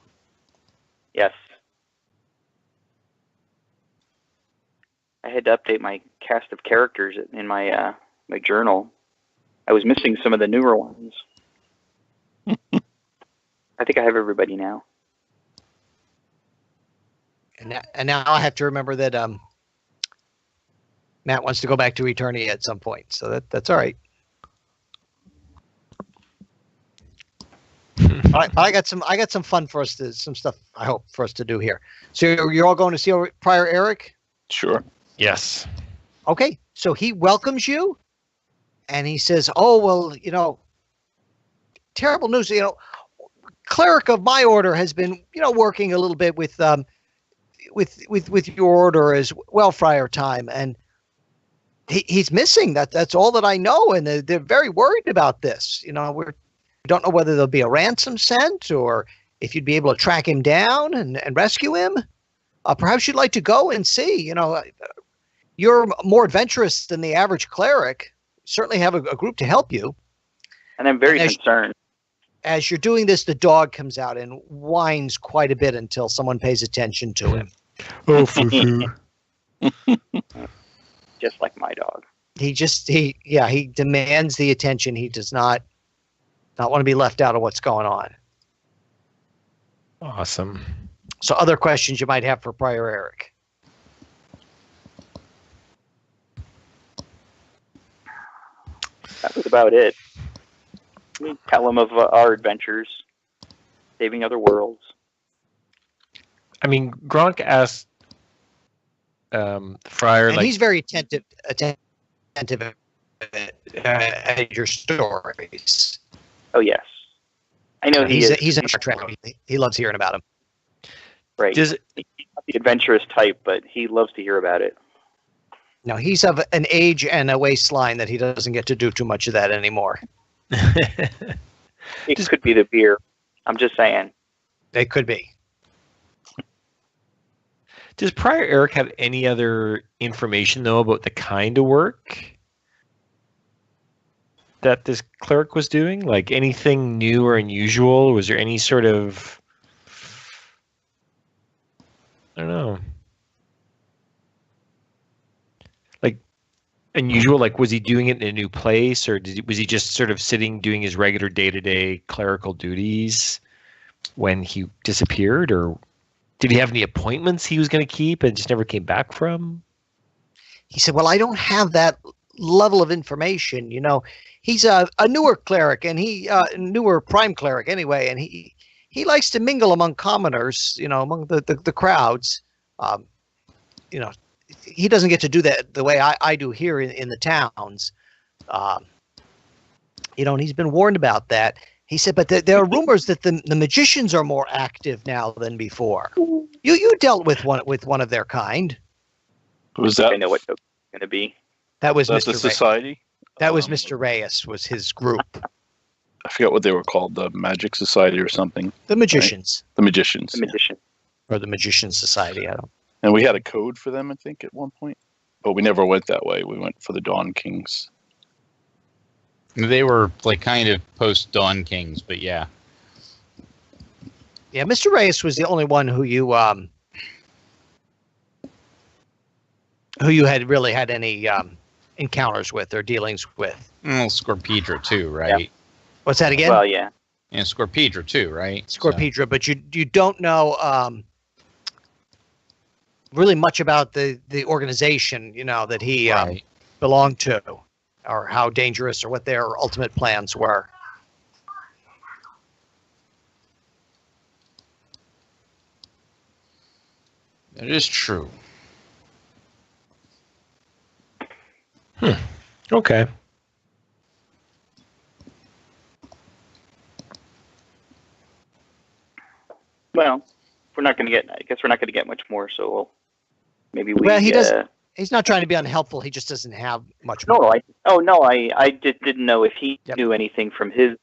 Yes. I had to update my cast of characters in my my journal. I was missing some of the newer ones. I think I have everybody now. And now I have to remember that Matt wants to go back to Eternity at some point, so that's all right. All right, I got some fun for us some stuff I hope for us to do here. So you're all going to see Prior Eric? Sure. Yes. Okay, so he welcomes you, and he says, "Oh well, terrible news. Cleric of my order has been, working a little bit with your order as well, Friar Time, and he's missing. That's all that I know, and they're very worried about this. We don't know whether there'll be a ransom sent or if you'd be able to track him down and rescue him. Perhaps you'd like to go and see. You're more adventurous than the average cleric. Certainly have a group to help you. And I'm very concerned. As you're doing this, the dog comes out and whines quite a bit until someone pays attention to him. Oh, Fufu. Just like my dog. He demands the attention. He does not want to be left out of what's going on. Awesome. So other questions you might have for Prior Eric? That was about it. We tell him of our adventures, saving other worlds. I mean, Gronk asked Friar, And like, he's very attentive at your stories. Oh yes, I know he He's is. he's an attractor. He loves hearing about him. Right. does He's not the adventurous type, but he loves to hear about it. No, he's of an age and a waistline that he doesn't get to do too much of that anymore. It could be the beer. I'm just saying. It could be. Does Prior Eric have any other information though about the kind of work that this cleric was doing? Like anything new or unusual? Was there any sort of, I don't know, like unusual? Like was he doing it in a new place, or was he just sort of sitting doing his regular day-to-day clerical duties when he disappeared, or did he have any appointments he was going to keep and just never came back from? He said, well, I don't have that level of information. You know, he's a newer cleric, and newer prime cleric anyway, and he likes to mingle among commoners, you know, among the crowds. You know, he doesn't get to do that the way I do here in the towns. You know, and he's been warned about that. He said, but there are rumors that the magicians are more active now than before. You dealt with one of their kind. Was I that know what it's going to be. That was that's Mr. the Reyes. society? That was Mr. Reyes, was his group. I forget what they were called, the Magic Society or something. The magicians. The Magicians. The magician. Or the Magician Society. I don't. And we had a code for them, I think, at one point. But we never went that way. We went for the Dawn Kings. They were like kind of post Dawn Kings, but yeah. Yeah, Mr. Reyes was the only one who you had really had any encounters with or dealings with. Well, Scorpedra too, right? What's that again? Well, yeah. And Scorpedra too, right? Scorpedra, but you don't know really much about the organization, you know, that he Right. belonged to, or how dangerous or what their ultimate plans were. That is true. Okay. Well, we're not going to get. I guess we're not going to get much more. So maybe we. Well, he doesn't. He's not trying to be unhelpful. He just doesn't have much more. I didn't know if he knew anything from his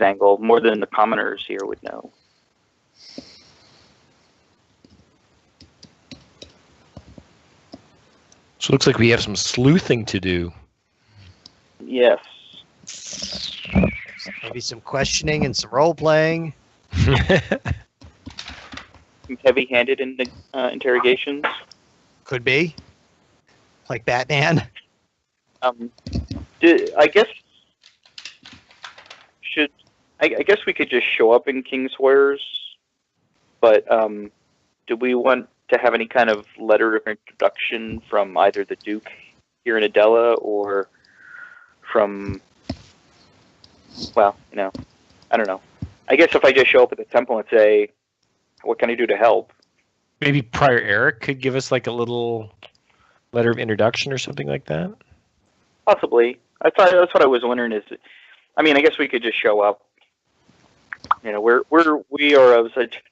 angle more than the commoners here would know. So it looks like we have some sleuthing to do. Yes. Maybe some questioning and some role playing. Some heavy-handed in the interrogations. Could be. Like Batman. I guess we could just show up in King Swoyer's, but do we want to have any kind of letter of introduction from either the Duke here in Adela or from, well, I don't know. I guess if I just show up at the temple and say, what can I do to help? Maybe Prior Eric could give us like a little letter of introduction or something like that. Possibly. That's what I was wondering is, I mean, I guess we could just show up. You know, we are of such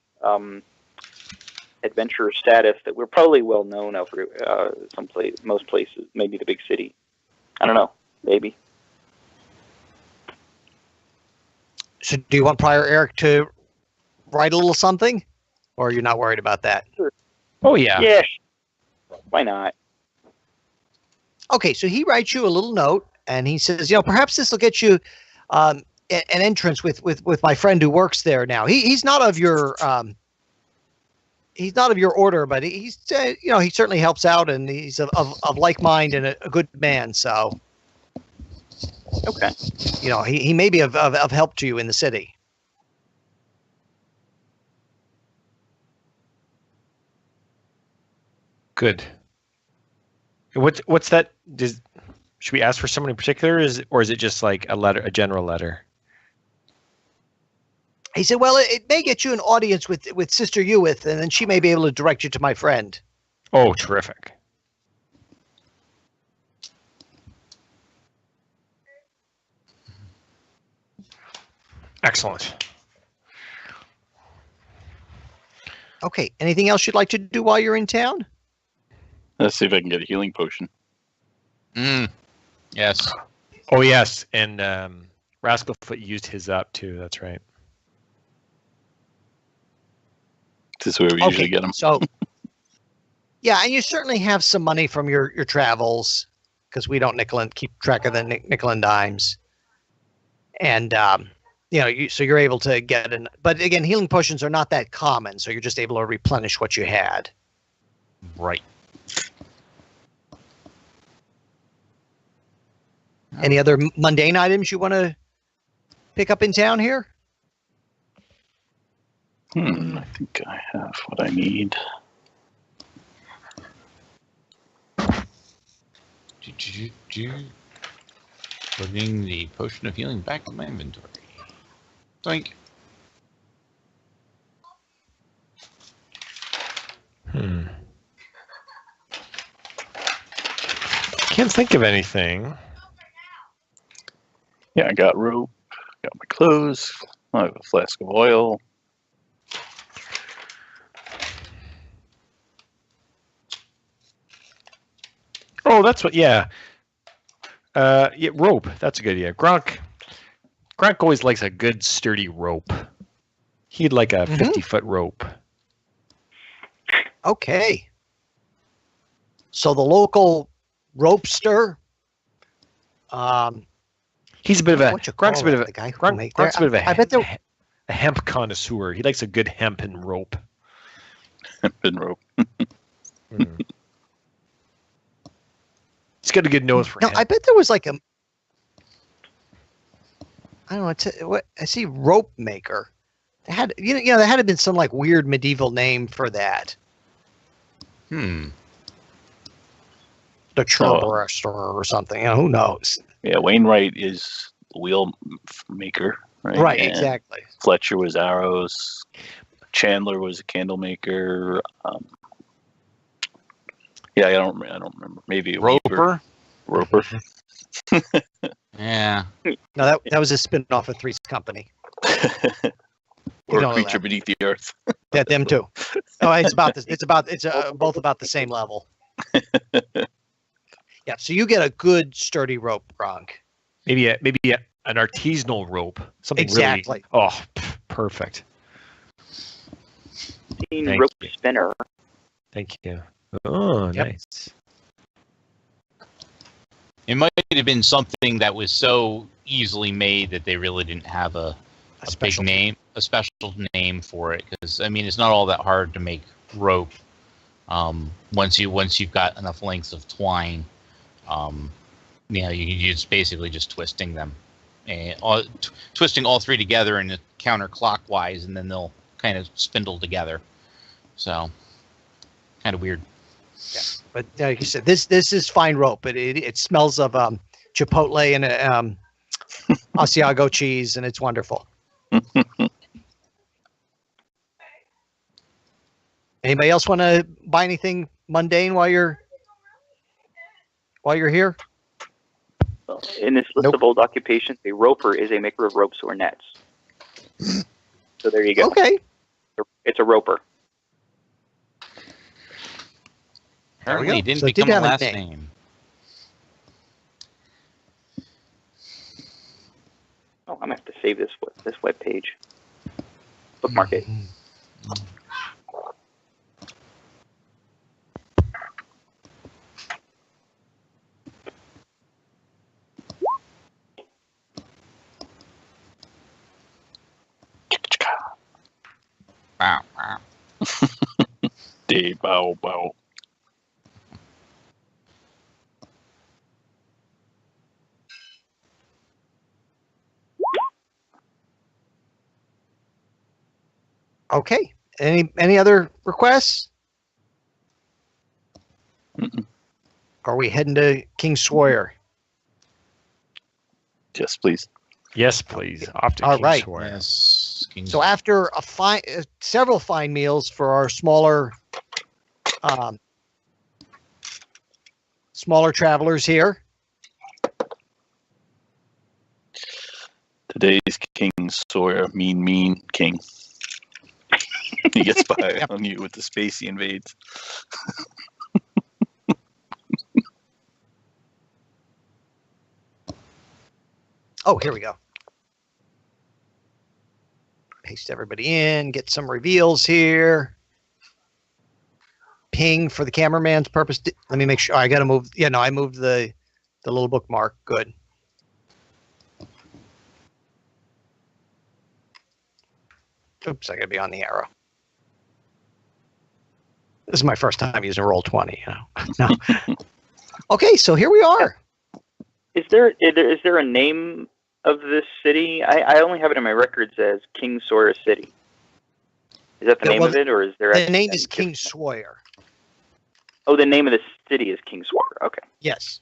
adventurer status that we're probably well known over most places, maybe the big city. I don't know, maybe. So do you want Prior Eric to write a little something? Or you're not worried about that? Sure. Oh, yeah. Yeah. Why not? Okay, so he writes you a little note, and he says, you know, perhaps this will get you an entrance with my friend who works there now. He's not of your order, but he's you know, he certainly helps out, and he's of like mind and a good man. So, Okay. you know, he may be of help to you in the city. Good. What's that? Should we ask for someone in particular, or is it just like a letter, a general letter? He said, well, it may get you an audience with Sister Ewith, and then she may be able to direct you to my friend. Oh, terrific. Excellent. Okay. Anything else you'd like to do while you're in town? Let's see if I can get a healing potion. Yes. Oh, yes. And Rascalfoot used his up, too. That's right. This is where we usually get them. So, yeah, and you certainly have some money from your travels, because we don't keep track of the nickel and dimes. And, so you're able to get in. But again, healing potions are not that common, so you're just able to replenish what you had. Right. Any other mundane items you want to pick up in town here? I think I have what I need. Putting the potion of healing back in my inventory. Doink. Can't think of anything. Yeah, I got rope, got my clothes, I have a flask of oil. Oh, that's what. Yeah. Yeah, rope. That's a good idea. Gronk always likes a good sturdy rope. He'd like a 50-foot rope. Okay. So the local ropester. He's a bit of a. What you call Gronk's a bit that, of the guy a. who Gronk's make a bit of a. I bet there. A hemp connoisseur. He likes a good hempen rope. Been rope. He's got a good nose for No, hemp. I bet there was like a. I don't know. What I see, rope maker. They had, there had to been some like weird medieval name for that. Hmm. The Churburester or something. Who knows? Yeah, Wainwright is the wheel maker, right? Right, And exactly. Fletcher was arrows. Chandler was a candle maker. Yeah, I don't remember. Maybe a weaver. Roper. Roper. Yeah. No, that was a spin-off of Three's Company. Or know a creature that. beneath the earth. Yeah, them too. No, it's about this. It's both about the same level. Yeah, so you get a good sturdy rope, Gronk. Maybe an artisanal rope. Something Exactly. really. Oh, perfect. Thank Rope you. spinner. Thank you. Oh, Yep. nice. It might have been something that was so easily made that they really didn't have a big special name, a special name for it. Because I mean, it's not all that hard to make rope. Once you've got enough lengths of twine, you're just basically just twisting them, and twisting all three together in counterclockwise, and then they'll kind of spindle together. So, kind of weird. Yeah, but like you said, this is fine rope, but it smells of chipotle and Asiago cheese, and it's wonderful. Anybody else want to buy anything mundane while you're here? In this list of old occupations, a roper is a maker of ropes or nets. So there you go. Okay. It's a roper. Apparently, it didn't So it did become a have a last name. name. Oh, I'm gonna have to save this web page. Bookmark it. Wow, wow. Day bow bow. Okay. Any other requests? Are we heading to King Swoyer? Yes, please. Yes, please. Off to All King right. Swoyer. Yes. King's So after several fine meals for our smaller travelers here, Today's King Sawyer, mean king. He gets by on you with the space he invades. oh, here we go. Paste everybody in, get some reveals here. Ping for the cameraman's purpose. Let me make sure. I got to move. Yeah, no, I moved the little bookmark. Good. Oops, I got to be on the arrow. This is my first time using Roll20. No. Okay, so here we are. Is there a name of this city? I only have it in my records as King Sawyer City. Is that the name of it, or is there? The name is King Swoyer. Oh, the name of the city is King Sawyer. Okay. Yes.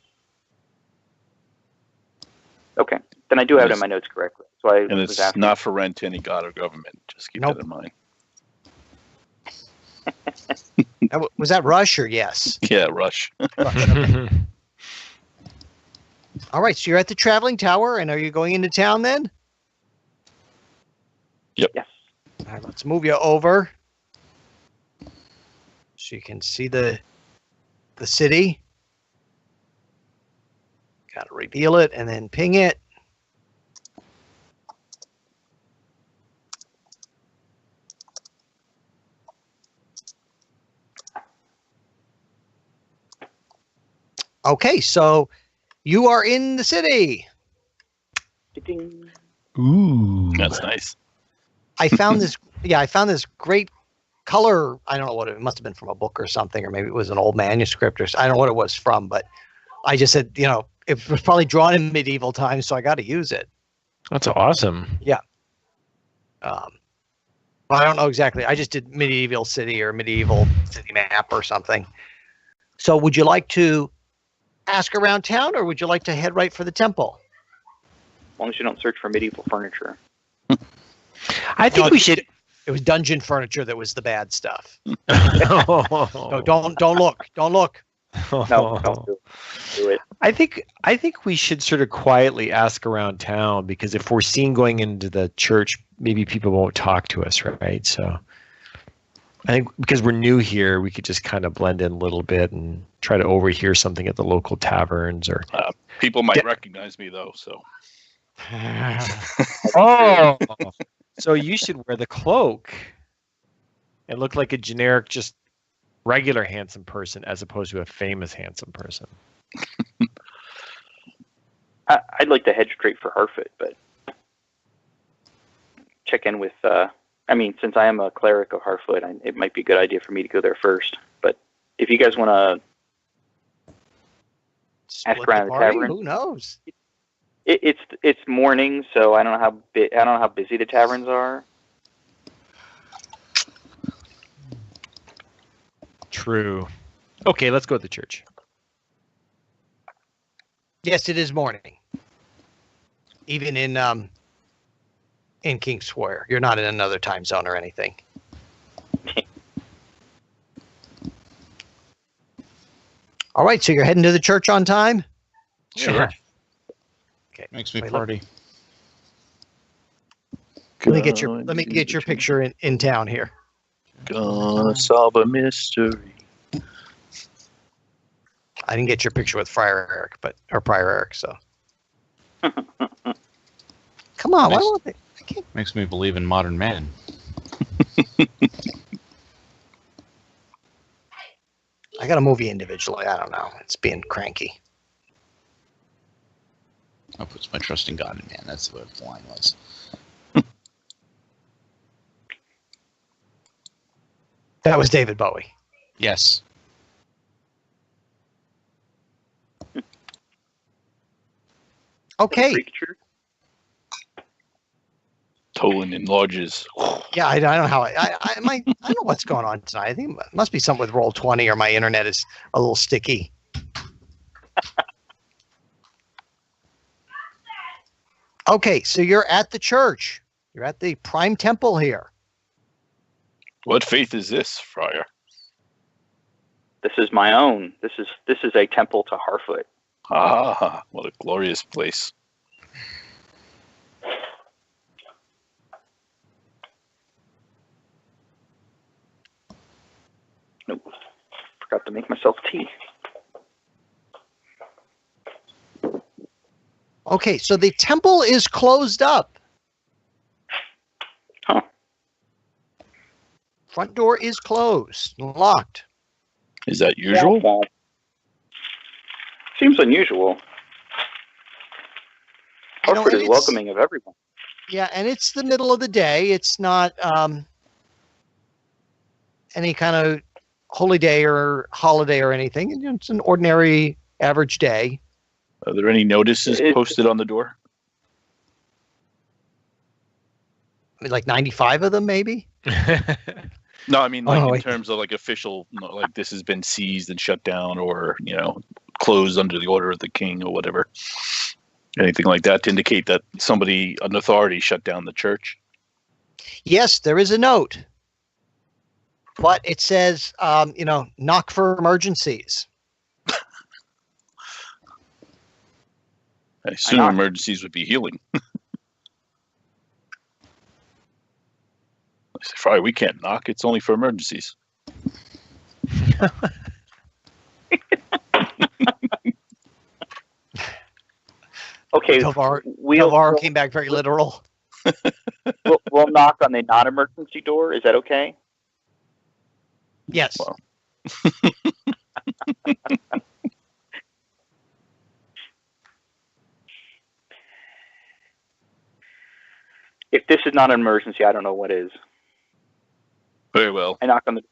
Okay. Then I do have it in my notes correctly. So And it's not for rent to any god or government. Just keep that in mind. Was that Rush or yes? Yeah, Rush. All right, so you're at the traveling tower, and are you going into town then? Yep. Yes. All right, let's move you over so you can see the city. Got to reveal it and then ping it. Okay, so you are in the city. Ding. Ooh. That's nice. I found this. Yeah, I found this great color. I don't know what it must have been from a book or something, or maybe it was an old manuscript, or I don't know what it was from. But I just said, it was probably drawn in medieval times, so I got to use it. That's awesome. But I don't know exactly. I just did medieval city or medieval city map or something. So, would you like to ask around town, or would you like to head right for the temple? As long as you don't search for medieval furniture. I think we should. It was dungeon furniture that was the bad stuff. No, So don't look. Don't look. No, don't do it. I think we should sort of quietly ask around town, because if we're seen going into the church, maybe people won't talk to us, right? So I think because we're new here, we could just kind of blend in a little bit and try to overhear something at the local taverns or. People might recognize me though, so. Oh, so you should wear the cloak and look like a generic, just regular handsome person as opposed to a famous handsome person. I'd like to head straight for Harfoot, but check in with. Since I am a cleric of Harfoot, it might be a good idea for me to go there first. But if you guys want to ask around the tavern, who knows? It's morning, so I don't know how busy the taverns are. True. Okay, let's go to the church. Yes, it is morning. Even in King Swoyer, you're not in another time zone or anything. All right, so you're heading to the church on time? Sure. Okay. Makes me Wait, party. Let me get your picture in town here. Gonna solve a mystery. I didn't get your picture with Prior Eric, so. Come on, why won't they? I can't. Makes me believe in modern man. I got to move you individually. I don't know. It's being cranky. I put my trust in God and man. That's what the line was. That was David Bowie. Yes. Okay. Tolan enlarges. Yeah, I don't know how I don't know what's going on tonight. I think it must be something with Roll20 or my internet is a little sticky. Okay, so you're at the church. You're at the prime temple here. What faith is this, Friar? This is my own. This is a temple to Harfoot. Ah, what a glorious place. Nope. Forgot to make myself tea. Okay, so the temple is closed up. Huh. Front door is closed, locked. Is that usual? Well, seems unusual. You know, Hartford and is it's- welcoming of everyone. Yeah, and it's the middle of the day. It's not any kind of holy day or holiday or anything. You know, it's an ordinary, average day. Are there any notices It- posted on the door? I mean, like 95 of them, maybe. No, I mean, like Oh, in wait. terms of like official, like this has been seized and shut down, or closed under the order of the king or whatever. Anything like that to indicate that somebody, an authority, shut down the church. Yes, there is a note, but it says, knock for emergencies. I assume knocked. emergencies would be healing. I say, Friar, we can't knock. It's only for emergencies. Okay, Delvar came back very literal. we'll knock on the non-emergency door. Is that okay? Yes. Well. If this is not an emergency, I don't know what is. Very well. I knock on the.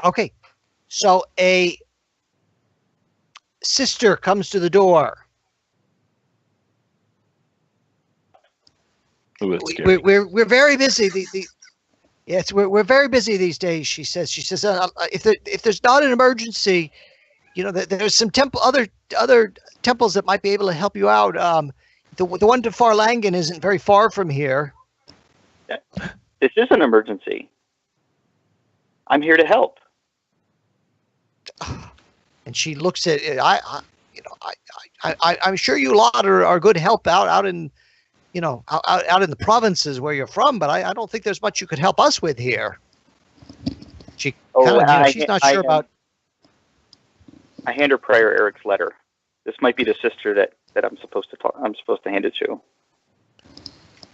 Okay. So a sister comes to the door. Ooh, that's scary. We're very busy. Yes, we're very busy these days. She says. If there's not an emergency, there's some other temples that might be able to help you out. The one to Farlangen isn't very far from here. This is an emergency. I'm here to help. And she looks at it. I'm sure you lot are good help out in out in the provinces where you're from, but I don't think there's much you could help us with here. She she's not sure about. I hand her Prior Eric's letter. This might be the sister that I'm supposed to hand it to.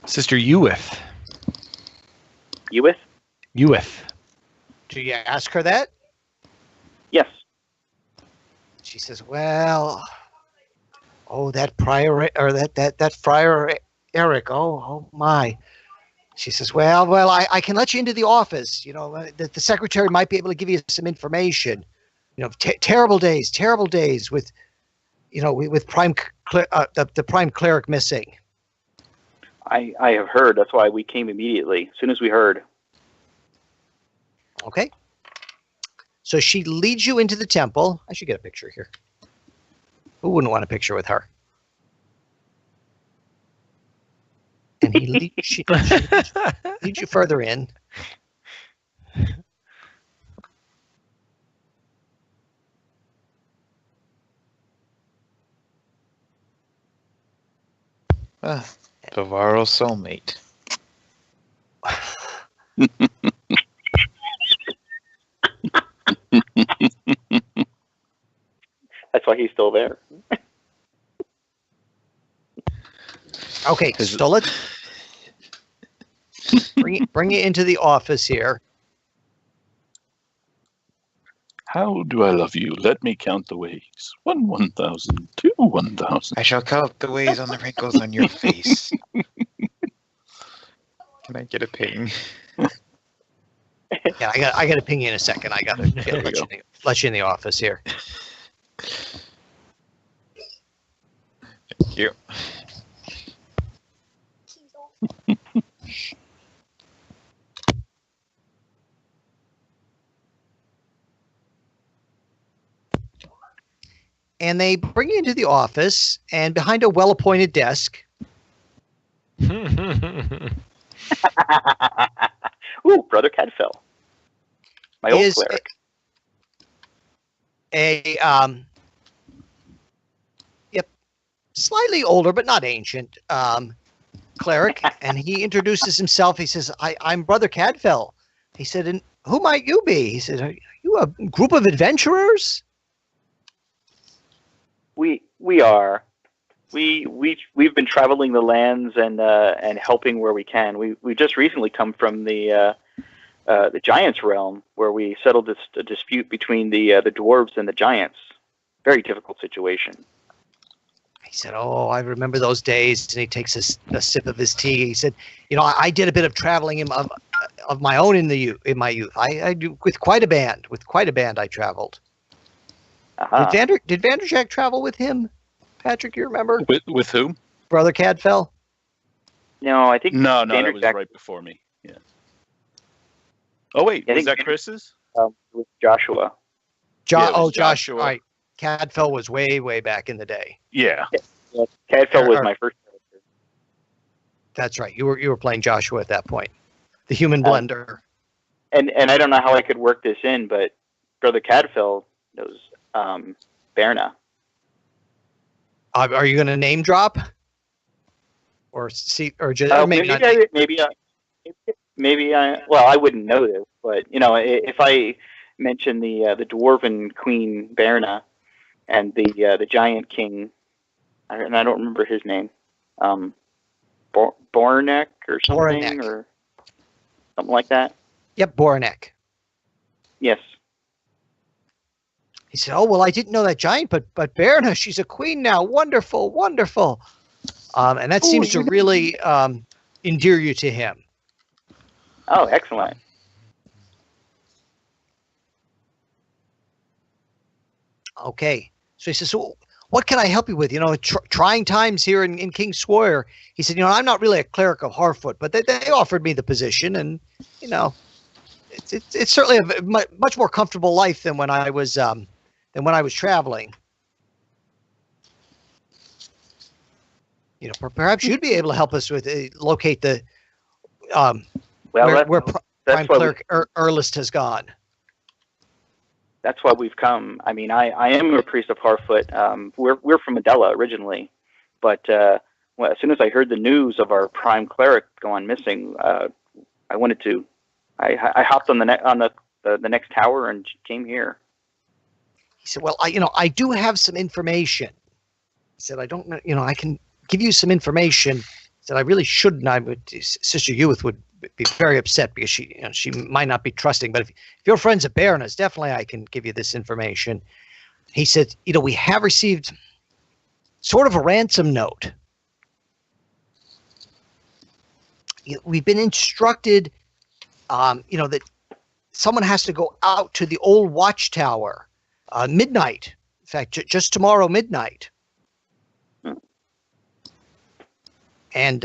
Sister Ewith. Ewith? Ewith. Do you ask her that? Yes. She says, "Well, that prior or that Friar Eric. Oh my." She says, "Well, I can let you into the office. The secretary might be able to give you some information. Terrible days with, with the prime cleric missing." I have heard. That's why we came immediately. As soon as we heard. Okay. So she leads you into the temple. I should get a picture here. Who wouldn't want a picture with her? And she leads you further in. Bavaro soulmate. That's why he's still there. Okay, so let's bring it into the office here. How do I love you? Let me count the ways. 1,000, 2, 1,000. I shall count the ways on the wrinkles on your face. Can I get a ping? Yeah, I got to ping you in a second. I got to let you in the office here. Thank you. and they bring you into the office, and behind a well-appointed desk Ooh, Brother Cadfell. My old is cleric. slightly older but not ancient cleric, and he introduces himself. He says, I'm Brother Cadfell. He said, and who might you be? He said, are you a group of adventurers? We are. We've been traveling the lands and helping where we can. We just recently come from the Giants realm, where we settled a dispute between the dwarves and the giants. Very difficult situation. He said, oh, I remember those days. And he takes a sip of his tea. He said, I did a bit of traveling of my own in my youth. I do with quite a band. I traveled. Uh-huh. Did Vanderjack travel with him? Patrick, you remember? With whom? Brother Cadfell? No, I think No, that was Vanderjack, right before me. Yeah. Oh wait, I was think that Chris's? with Joshua. Yeah, it was Joshua. Joshua. Right. Cadfell was way back in the day. Yeah. Yeah, Cadfell was my first character. That's right. You were playing Joshua at that point. The human blender. And I don't know how I could work this in, but Brother Cadfell knows Berna. Are you going to name drop? Or see, or just or maybe not? Maybe I. Well, I wouldn't know this, but if I mention the dwarven queen Berna and the giant king, and I don't remember his name, Bornek or something, Boranek. or something like that. Yep, Boranek. Yes. He said, "Oh well, I didn't know that giant, but Berna, she's a queen now. Wonderful, wonderful." And that seems to really endear you to him. Oh, excellent. Okay. So he says, so what can I help you with? Trying times here in King Swoyer. He said, I'm not really a cleric of Harfoot, but they offered me the position, and it's certainly a much more comfortable life than when I was traveling. Perhaps you'd be able to help us with locate the where Prime Cleric Erlist has gone. That's why we've come. I mean, I am a priest of Harfoot. We're from Adela originally, but as soon as I heard the news of our prime cleric going missing, I wanted to. I hopped on the next tower and came here. He said, "Well, I do have some information." He said, "I don't know. I can give you some information." He said, "I really shouldn't. Sister Ewith would be very upset because she might not be trusting. But if your friend's a baroness, definitely I can give you this information." He said, "We have received sort of a ransom note. We've been instructed, that someone has to go out to the old watchtower midnight. In fact, just tomorrow midnight." And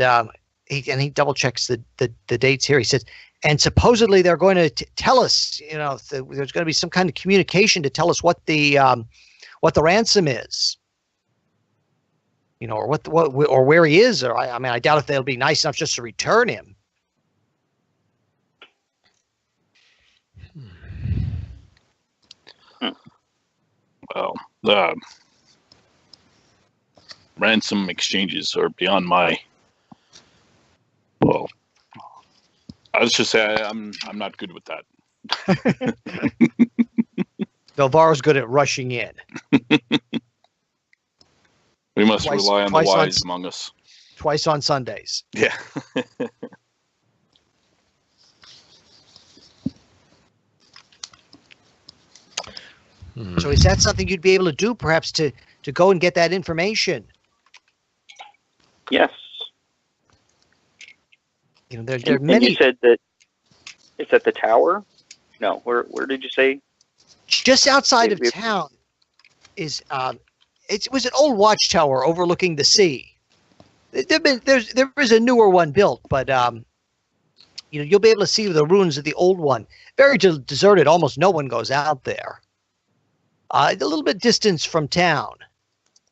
he double checks the dates here. He says, and supposedly they're going to tell us, there's going to be some kind of communication to tell us what the ransom is, or or where he is, or I doubt if they'll be nice enough just to return him. Well, the ransom exchanges are beyond my. Well, I was just say I'm not good with that. Velvaro's good at rushing in. We must rely on the wise among us. Twice on Sundays. Yeah. So is that something you'd be able to do, perhaps to go and get that information? Yes. There are many. And you said that it's at the tower? No, where did you say? Just outside of town is it was an old watchtower overlooking the sea. There is a newer one built, but you'll be able to see the ruins of the old one. Very deserted. Almost no one goes out there. a little bit distance from town.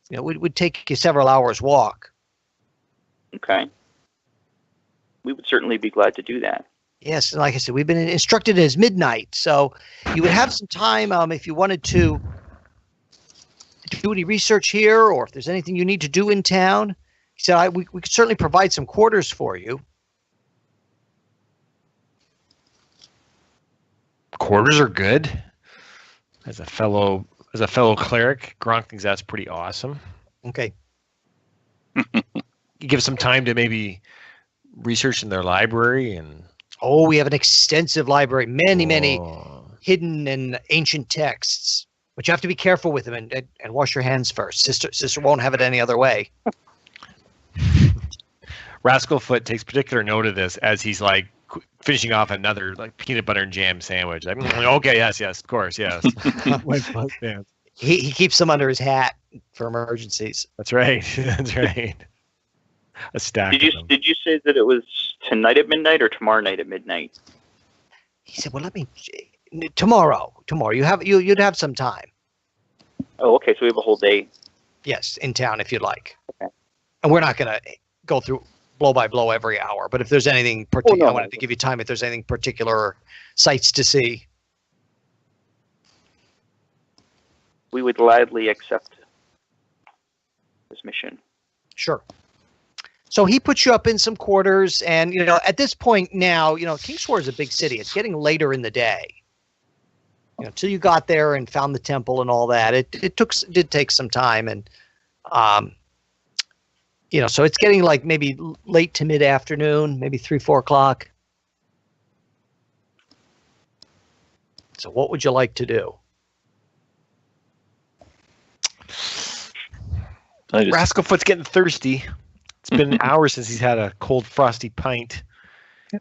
You know, it would take you several hours walk. Okay. We would certainly be glad to do that. Yes, and like I said, we've been instructed as midnight, so you would have some time if you wanted to do any research here, or if there's anything you need to do in town. He said, we could certainly provide some quarters for you. Quarters are good. As a fellow cleric, Gronk thinks that's pretty awesome. Okay. You give some time to maybe research in their library and. Oh, we have an extensive library, many Oh. hidden and ancient texts. But you have to be careful with them and wash your hands first. Sister won't have it any other way. Rascalfoot takes particular note of this as he's like finishing off another like peanut butter and jam sandwich. Like, okay, yes, of course, yes. He keeps them under his hat for emergencies. That's right. That's right. A stack. Did you say that it was tonight at midnight or tomorrow night at midnight? He said, "Well, tomorrow. You'd have some time. Oh, okay. So we have a whole day. Yes, in town if you'd like. Okay. And we're not going to go through blow by blow every hour, but if there's anything particular, no. I wanted to give you time if there's anything particular sights to see. We would gladly accept this mission. Sure. So he puts you up in some quarters, and at this point now, King Swoyer is a big city. It's getting later in the day. Till you got there and found the temple and all that, it did take some time, and so it's getting like maybe late to mid-afternoon, maybe 3-4 o'clock. So what would you like to do? Rascalfoot's getting thirsty. It's been hours since he's had a cold, frosty pint.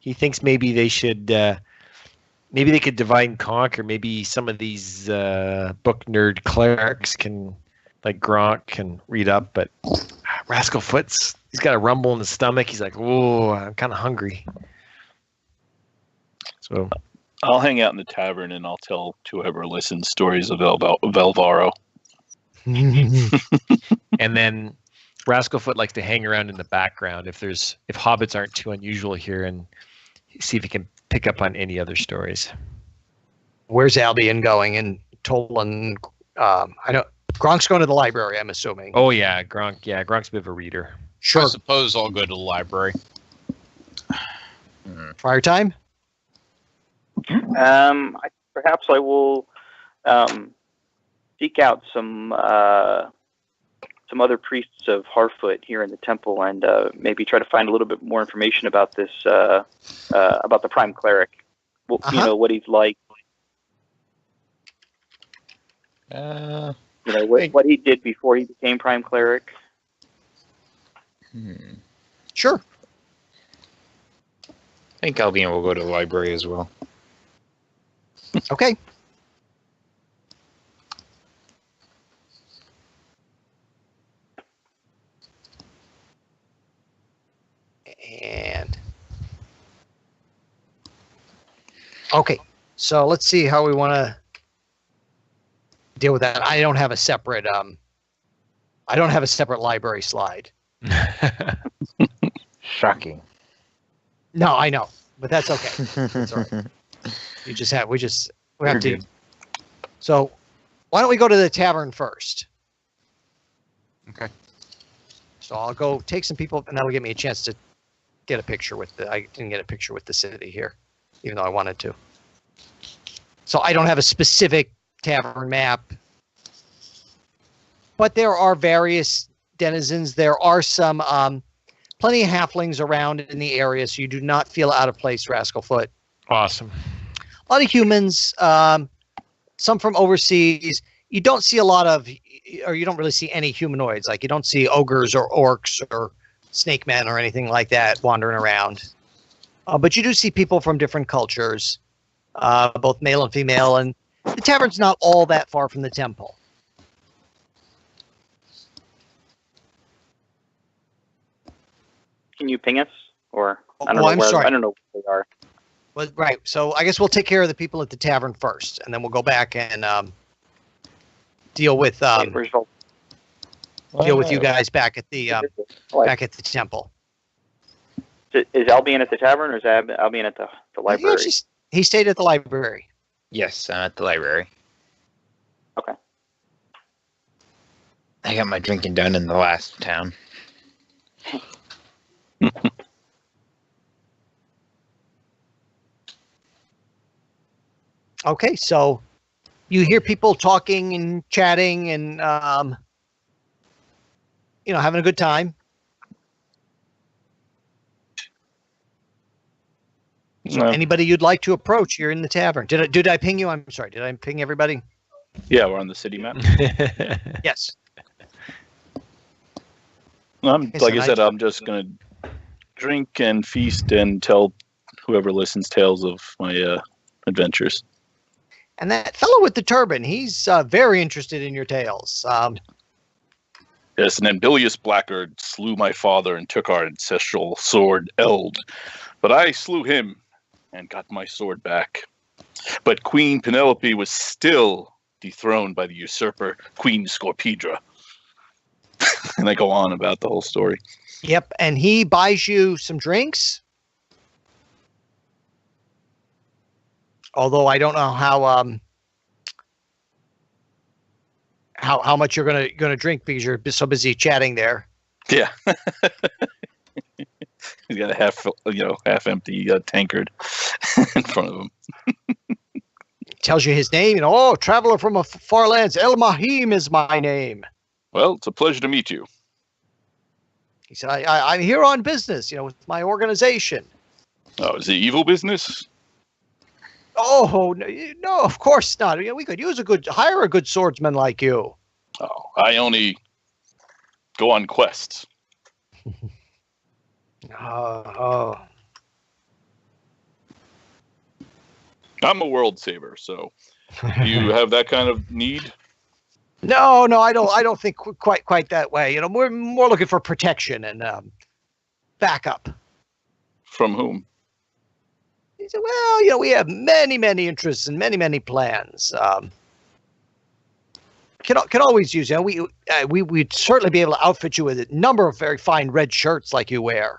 He thinks maybe they should, maybe they could divide and conquer. Maybe some of these book nerd clerics can, like Gronk, can read up. But Rascalfoot's, he's got a rumble in his stomach. He's like, "Oh, I'm kind of hungry." So I'll hang out in the tavern and I'll tell whoever listens stories of Velvaro. And then Rascalfoot likes to hang around in the background if hobbits aren't too unusual here, and see if he can pick up on any other stories. Where's Albion going? And Tolan, I know Gronk's going to the library, I'm assuming. Oh yeah, Gronk. Yeah, Gronk's a bit of a reader. Sure. I suppose I'll go to the library. Prior time? Perhaps I will seek out some other priests of Harfoot here in the temple, and maybe try to find a little bit more information about this, about the Prime Cleric. Well, what he's like. What he did before he became Prime Cleric. Sure. I think Albion will go to the library as well. Okay. And okay, so let's see how we want to deal with that. I don't have a separate library slide. Shocking. No, I know, but that's okay. That's all right. We have to. So why don't we go to the tavern first? Okay. So I'll go take some people, and that'll give me a chance to get a picture I didn't get a picture with the city here, even though I wanted to. So I don't have a specific tavern map, but there are various denizens. There are some plenty of halflings around in the area, so you do not feel out of place, Rascalfoot. Awesome. A lot of humans, some from overseas. You don't see a lot of, or you don't really see any humanoids. Like you don't see ogres or orcs or snake men or anything like that wandering around. But you do see people from different cultures, both male and female, and the tavern's not all that far from the temple. Can you ping us? Or I I'm sorry. I don't know where they are. Well, right. So I guess we'll take care of the people at the tavern first, and then we'll go back and deal with Where's Vol- you guys back at the temple. Is Albion at the tavern, or is Albion at the library? Yeah, he stayed at the library. Yes, I'm at the library. Okay. I got my drinking done in the last town. Okay, so you hear people talking and chatting and having a good time. So No. anybody you'd like to approach, you're in the tavern. Did I ping you? I'm sorry. Did I ping everybody? Yeah, we're on the city map. Yes. Like I said, I'm just gonna drink and feast and tell whoever listens tales of my adventures. And that fellow with the turban, he's very interested in your tales. Yes, an ambitious blackguard slew my father and took our ancestral sword, Eld. But I slew him and got my sword back. But Queen Penelope was still dethroned by the usurper, Queen Scorpedra. And I go on about the whole story. Yep, and he buys you some drinks. Although I don't know how much you're gonna drink because you're so busy chatting there. Yeah. He's got a half empty tankard in front of him. Tells you his name. Traveler from a far lands. El Mahim is my name. Well, it's a pleasure to meet you. He said, I'm here on business, with my organization. Oh, is it evil business? Oh, no, of course not. We could hire a good swordsman like you. Oh, I only go on quests. Oh. I'm a world saver, so do you have that kind of need? No, I don't think quite that way. We're more looking for protection and backup. From whom? He said, well, we have many interests and many plans. Can always use. We'd certainly be able to outfit you with a number of very fine red shirts like you wear.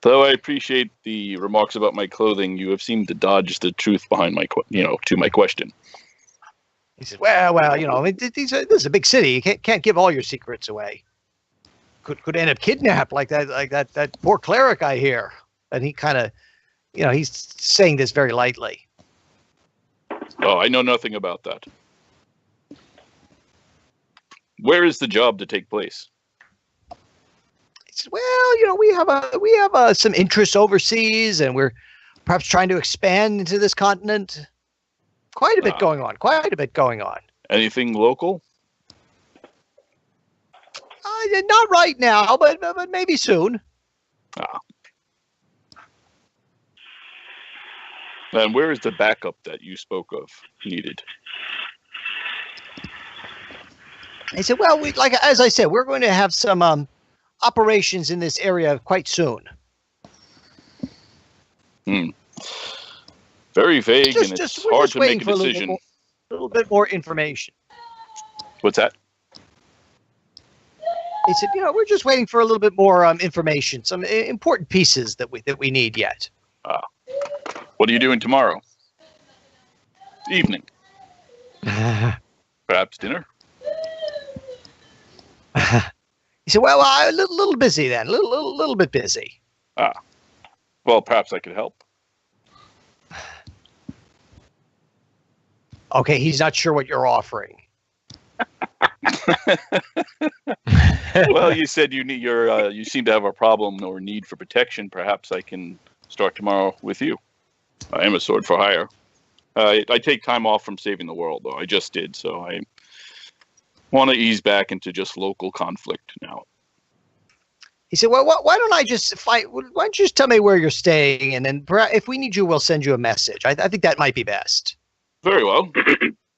Though I appreciate the remarks about my clothing, you have seemed to dodge the truth behind my question. He said, well, this is a big city. You can't give all your secrets away. Could end up kidnapped like that poor cleric I hear. And he kind of, he's saying this very lightly. Oh, I know nothing about that. Where is the job to take place? He said, well, we have some interests overseas, and we're perhaps trying to expand into this continent. Quite a bit going on. Anything local? Not right now, but maybe soon. And where is the backup that you spoke of needed? He said, well, as I said, we're going to have some operations in this area quite soon. Very vague, and it's hard to make a decision. A little bit more information. What's that? He said, we're just waiting for a little bit more information, some important pieces that we need yet. What are you doing tomorrow? Evening. Perhaps dinner? He said, well, I'm a little busy then, a little bit busy. Well, perhaps I could help. Okay, he's not sure what you're offering. Well, you said you seem to have a problem or need for protection. Perhaps I can start tomorrow with you. I am a sword for hire. I take time off from saving the world, though. I just did, so I want to ease back into just local conflict now. He said, well, why don't I just fight? Why don't you just tell me where you're staying, and then if we need you, we'll send you a message. I think that might be best. Very well.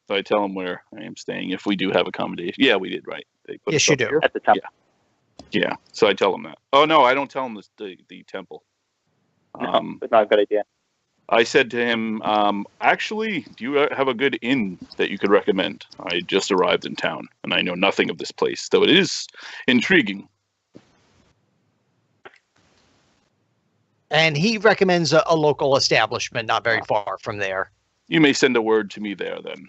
So I tell them where I am staying if we do have accommodation. Yeah, we did, right? They put yes, you do. Here? At the temple. Yeah. So I tell them that. Oh, no, I don't tell them the temple. But not a good idea. I said to him, actually, do you have a good inn that you could recommend? I just arrived in town, and I know nothing of this place, though it is intriguing. And he recommends a local establishment not very far from there. You may send a word to me there, then.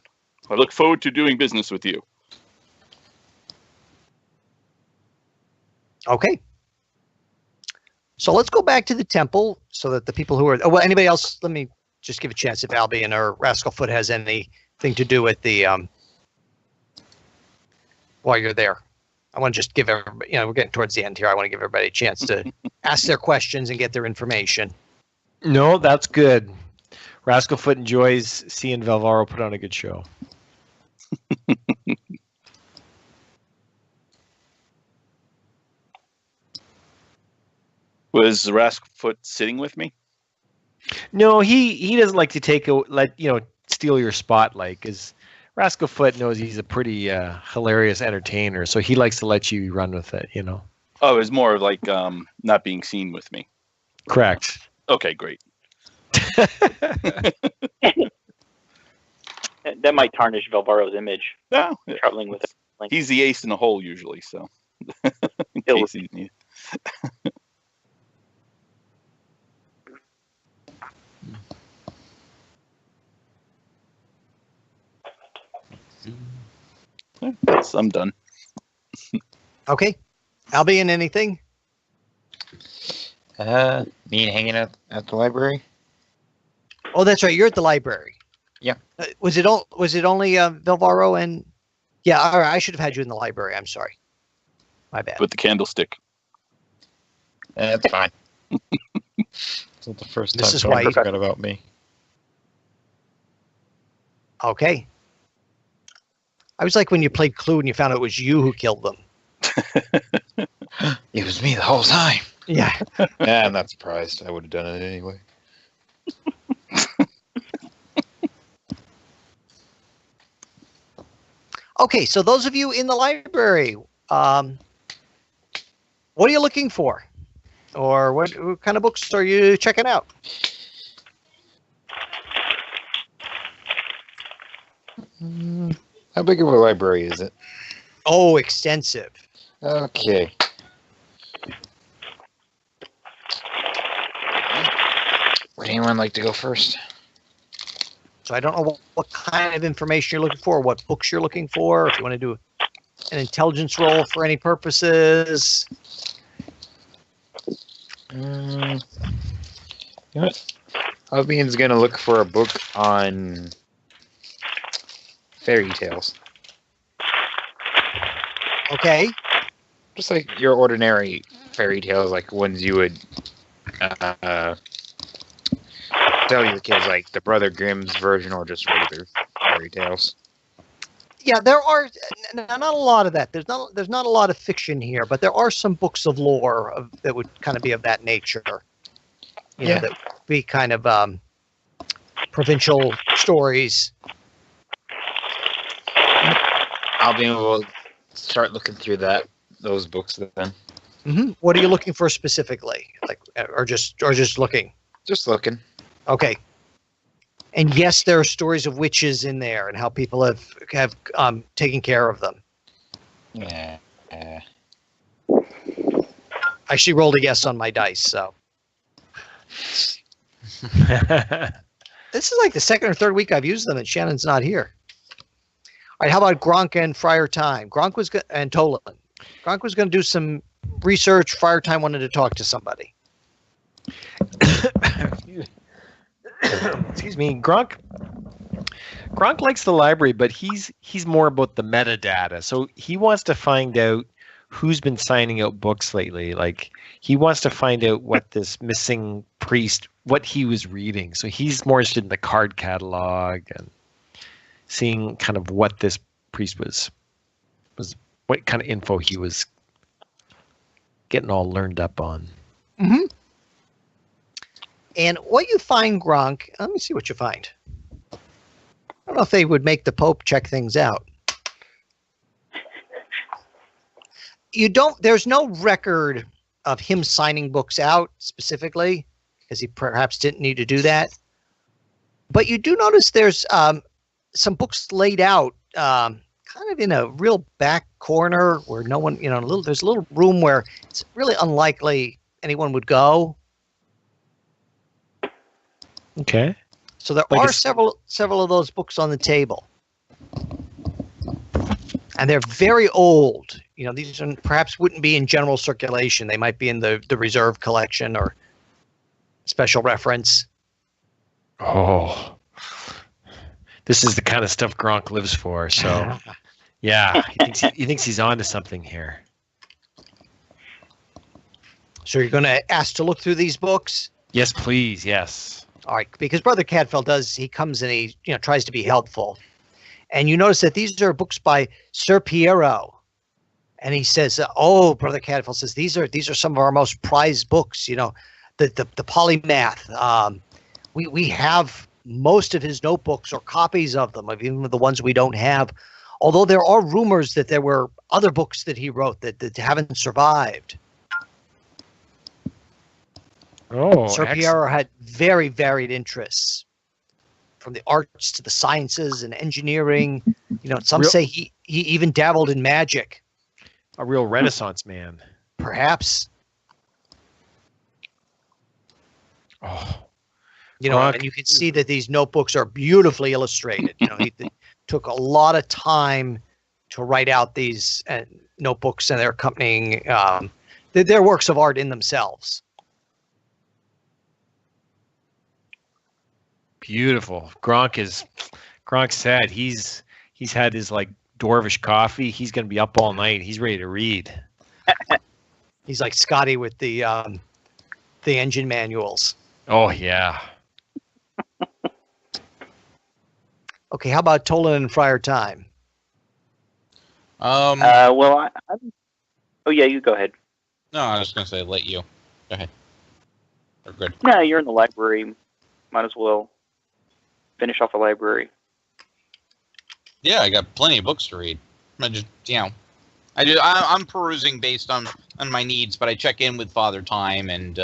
I look forward to doing business with you. Okay. So let's go back to the temple so that the people who are... Oh, well, anybody else? Let me just give a chance if Albion or Rascalfoot has anything to do with the... while you're there. I want to just give everybody... we're getting towards the end here. I want to give everybody a chance to ask their questions and get their information. No, that's good. Rascalfoot enjoys seeing Velvaro put on a good show. Was Rascalfoot sitting with me? No, he doesn't like to steal your spotlight, because Rascalfoot knows he's a pretty hilarious entertainer, so he likes to let you run with it, Oh, it was more like not being seen with me. Correct. Okay, great. That might tarnish Velvaro's image. No, Traveling with it. he's the ace in the hole usually, so in case he needs. Yes, I'm done. Okay. Albion, anything? Me and hanging out at the library. Oh, that's right. You're at the library. Yeah. Was it only Velvaro and... Yeah, all right. I should have had you in the library. I'm sorry. My bad. With the candlestick. That's fine. It's not the first time This is someone why- forgot about me. Okay. I was like when you played Clue and you found out it was you who killed them. It was me the whole time. Yeah. Yeah, I'm not surprised. I would have done it anyway. Okay, so those of you in the library, what are you looking for? Or what kind of books are you checking out? How big of a library is it? Oh, extensive. Okay. Would anyone like to go first? So I don't know what kind of information you're looking for, what books you're looking for, if you want to do an intelligence roll for any purposes. You know what? Albion's gonna look for a book on fairy tales. Okay. Just like your ordinary fairy tales, like ones you would tell your kids, like the Brother Grimm's version, or just regular fairy tales. Yeah, there are not a lot of that. There's not a lot of fiction here, but there are some books of lore that would kind of be of that nature. You know, that would be kind of provincial stories. Albion will start looking through those books then. Mm-hmm. What are you looking for specifically, like, or just looking? Just looking. Okay. And yes, there are stories of witches in there and how people have taken care of them. Yeah. I actually rolled a yes on my dice, so. This is like the second or third week I've used them and Shannon's not here. All right, how about Gronk and Friar Time? And Tolan. Gronk was going to do some research. Friar Time wanted to talk to somebody. Excuse me, Gronk likes the library, but he's more about the metadata. So he wants to find out who's been signing out books lately. Like, he wants to find out what this missing priest, what he was reading. So he's more interested in the card catalog and seeing kind of what this priest was what kind of info he was getting all learned up on. Mm-hmm. And what you find, Gronk, let me see what you find. I don't know if they would make the Pope check things out. There's no record of him signing books out specifically, because he perhaps didn't need to do that. But you do notice there's some books laid out kind of in a real back corner where no one, there's a little room where it's really unlikely anyone would go. Okay. So there Like are several of those books on the table. And they're very old. These perhaps wouldn't be in general circulation. They might be in the reserve collection or special reference. Oh, this is the kind of stuff Gronk lives for. So, yeah, he thinks he's on to something here. So you're going to ask to look through these books? Yes, please. Yes. All right, because Brother Cadfael he comes and he tries to be helpful. And you notice that these are books by Sir Piero. And he says, Brother Cadfael says, these are some of our most prized books, the polymath. We have most of his notebooks or copies of them, even the ones we don't have. Although there are rumors that there were other books that he wrote that haven't survived. Oh, Sir Piero had very varied interests, from the arts to the sciences and engineering. Some say he even dabbled in magic. A real Renaissance man. Perhaps. Oh. And you can see that these notebooks are beautifully illustrated. He took a lot of time to write out these notebooks and their accompanying. They're works of art in themselves. Beautiful. Gronk said he's had his dwarvish coffee. He's going to be up all night. He's ready to read. He's like Scotty with the engine manuals. Oh yeah. Okay, how about Tolan and Friar Time? Oh yeah, you go ahead. No, I was going to say let you. Go ahead. We're good. No, you're in the library. Might as well finish off a library. Yeah, I got plenty of books to read. I'm perusing based on my needs, but I check in with Father Time and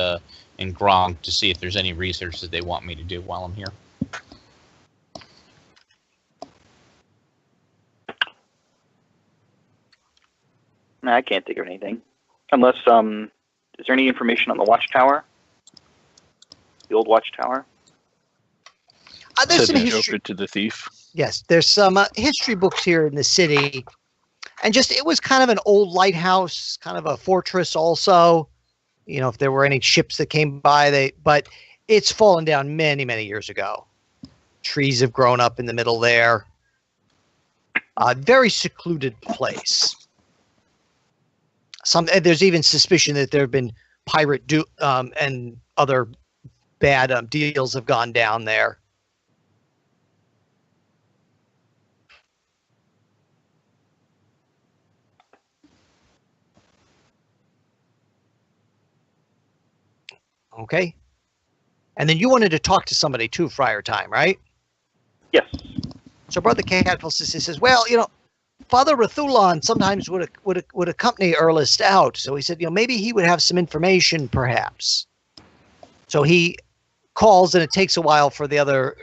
Gronk to see if there's any research that they want me to do while I'm here. No, I can't think of anything. Unless, is there any information on the watchtower? The old watchtower? There's some Said the history. Joker to the thief. Yes, there's some history books here in the city. And it was kind of an old lighthouse, kind of a fortress also. If there were any ships that came by, but it's fallen down many, many years ago. Trees have grown up in the middle there. Very secluded place. There's even suspicion that there have been pirate and other bad deals have gone down there. Okay. And then you wanted to talk to somebody too, Friar Time, right? Yes. So Brother Cadfael says, well, Father Rathulon sometimes would accompany Earl Stout. So he said, maybe he would have some information, perhaps. So he calls, and it takes a while for the other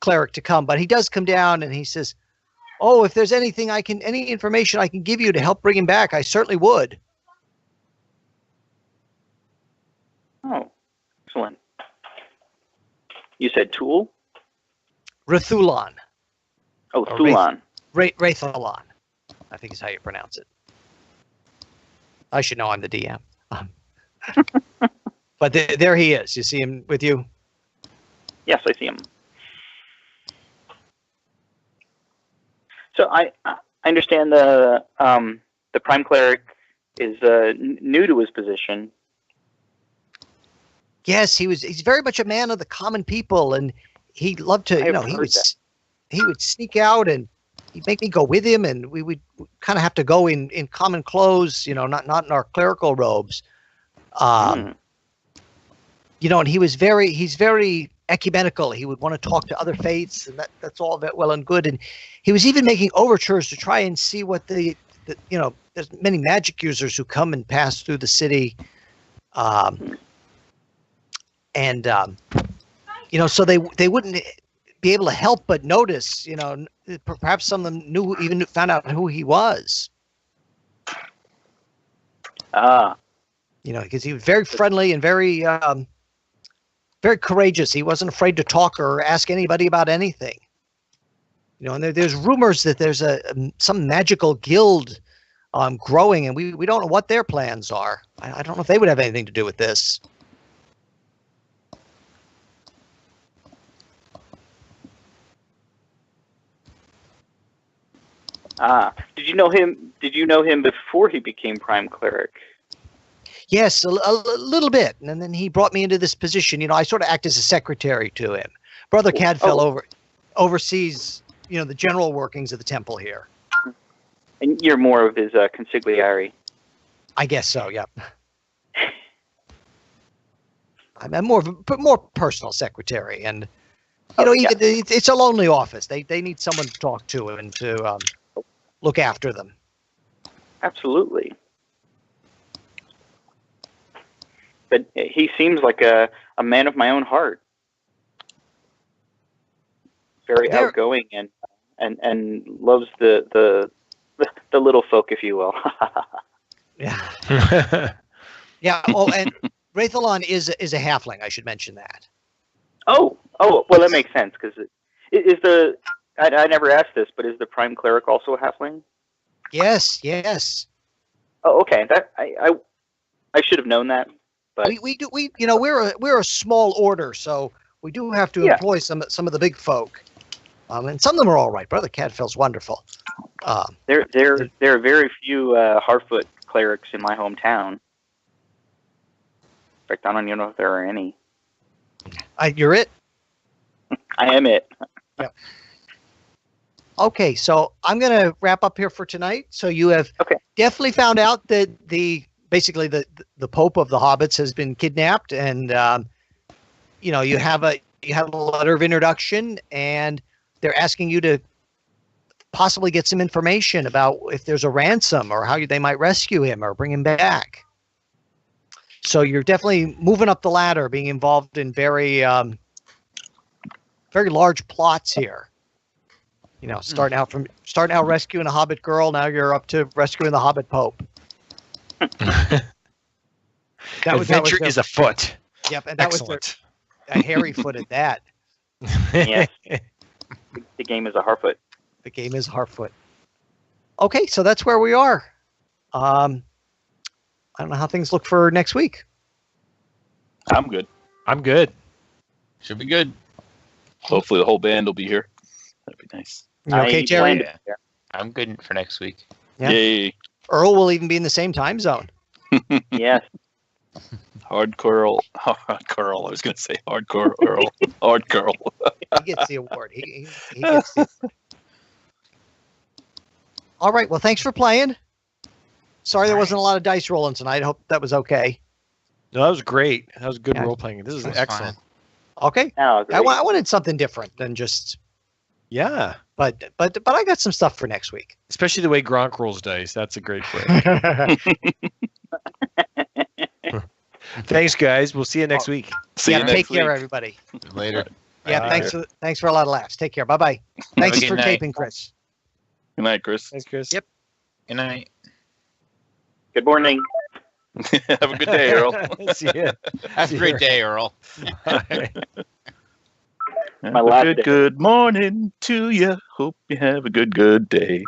cleric to come. But he does come down, and he says, oh, if there's any information I can give you to help bring him back, I certainly would. Oh, excellent. You said Tool? Rathulon. Oh, Thulon. Rathalon, I think is how you pronounce it. I should know, I'm the DM. But there he is. You see him with you? Yes, I see him. So I understand the Prime Cleric is new to his position. Yes, he's very much a man of the common people, and he loved to, he would sneak out, and he'd make me go with him, and we would kind of have to go in common clothes, not in our clerical robes. And he's very ecumenical. He would want to talk to other faiths, and that's all well and good. And he was even making overtures to try and see what there's many magic users who come and pass through the city. So they wouldn't be able to help but notice. Perhaps some of them even found out who he was. Because he was very friendly and very, very courageous. He wasn't afraid to talk or ask anybody about anything. And there's rumors that there's some magical guild growing, and we don't know what their plans are. I don't know if they would have anything to do with this. Did you know him? Did you know him before he became Prime Cleric? Yes, a little bit, and then he brought me into this position. I sort of act as a secretary to him. Brother Cadfell oversees, the general workings of the temple here. And you're more of his consigliere. I guess so. Yep. I'm more personal secretary, and it's a lonely office. They need someone to talk to and to look after them. Absolutely. But he seems like a man of my own heart. Very outgoing and loves the little folk, if you will. Yeah. Yeah. Oh, and Wraithalon is a halfling. I should mention that. Oh. Well, that makes sense because I never asked this, but is the Prime Cleric also a halfling? Yes. Oh, okay. That I should have known that. But we're a small order, so we do have to employ some of the big folk, and some of them are all right. Brother Cadfell's wonderful. There are very few Harfoot clerics in my hometown. In fact, I don't even know if there are any. You're it. I am it. Yep. Okay, so I'm going to wrap up here for tonight. So you have definitely found out that basically the Pope of the Hobbits has been kidnapped, and you have a letter of introduction, and they're asking you to possibly get some information about if there's a ransom or how they might rescue him or bring him back. So you're definitely moving up the ladder, being involved in very very large plots here. Starting out rescuing a Hobbit girl, now you're up to rescuing the Hobbit Pope. Adventure is afoot. Yep, and that Excellent. was a hairy-foot at that. Yes. The game is a Harfoot. The game is Harfoot. Okay, so that's where we are. I don't know how things look for next week. I'm good. I'm good. Should be good. Hopefully the whole band will be here. That'd be nice. You okay, Jerry? I'm good for next week. Yeah. Yay. Earl will even be in the same time zone. Yes. Hardcore Earl. I was going to say hardcore Earl. Hardcore. He gets the award. He gets the award. All right. Well, thanks for playing. Sorry there wasn't a lot of dice rolling tonight. I hope that was okay. No, that was great. That was good Yeah. role playing. This is That was excellent. fine. Okay. No, I wanted something different than just. Yeah, But I got some stuff for next week. especially the way Gronk rolls dice. That's a great play. Thanks, guys. We'll see you next week. See you Yeah, next take care, week. everybody. Later. Yeah, Bye. thanks for a lot of laughs. Take care. Bye bye. Thanks good for night. taping, Chris. Good night, Chris. Thanks, Chris. Yep. Good night. Good morning. Have a good day, Earl. See ya. Have a great day, Earl. Bye. My last Have a day. good morning to you. Hope you have a good day.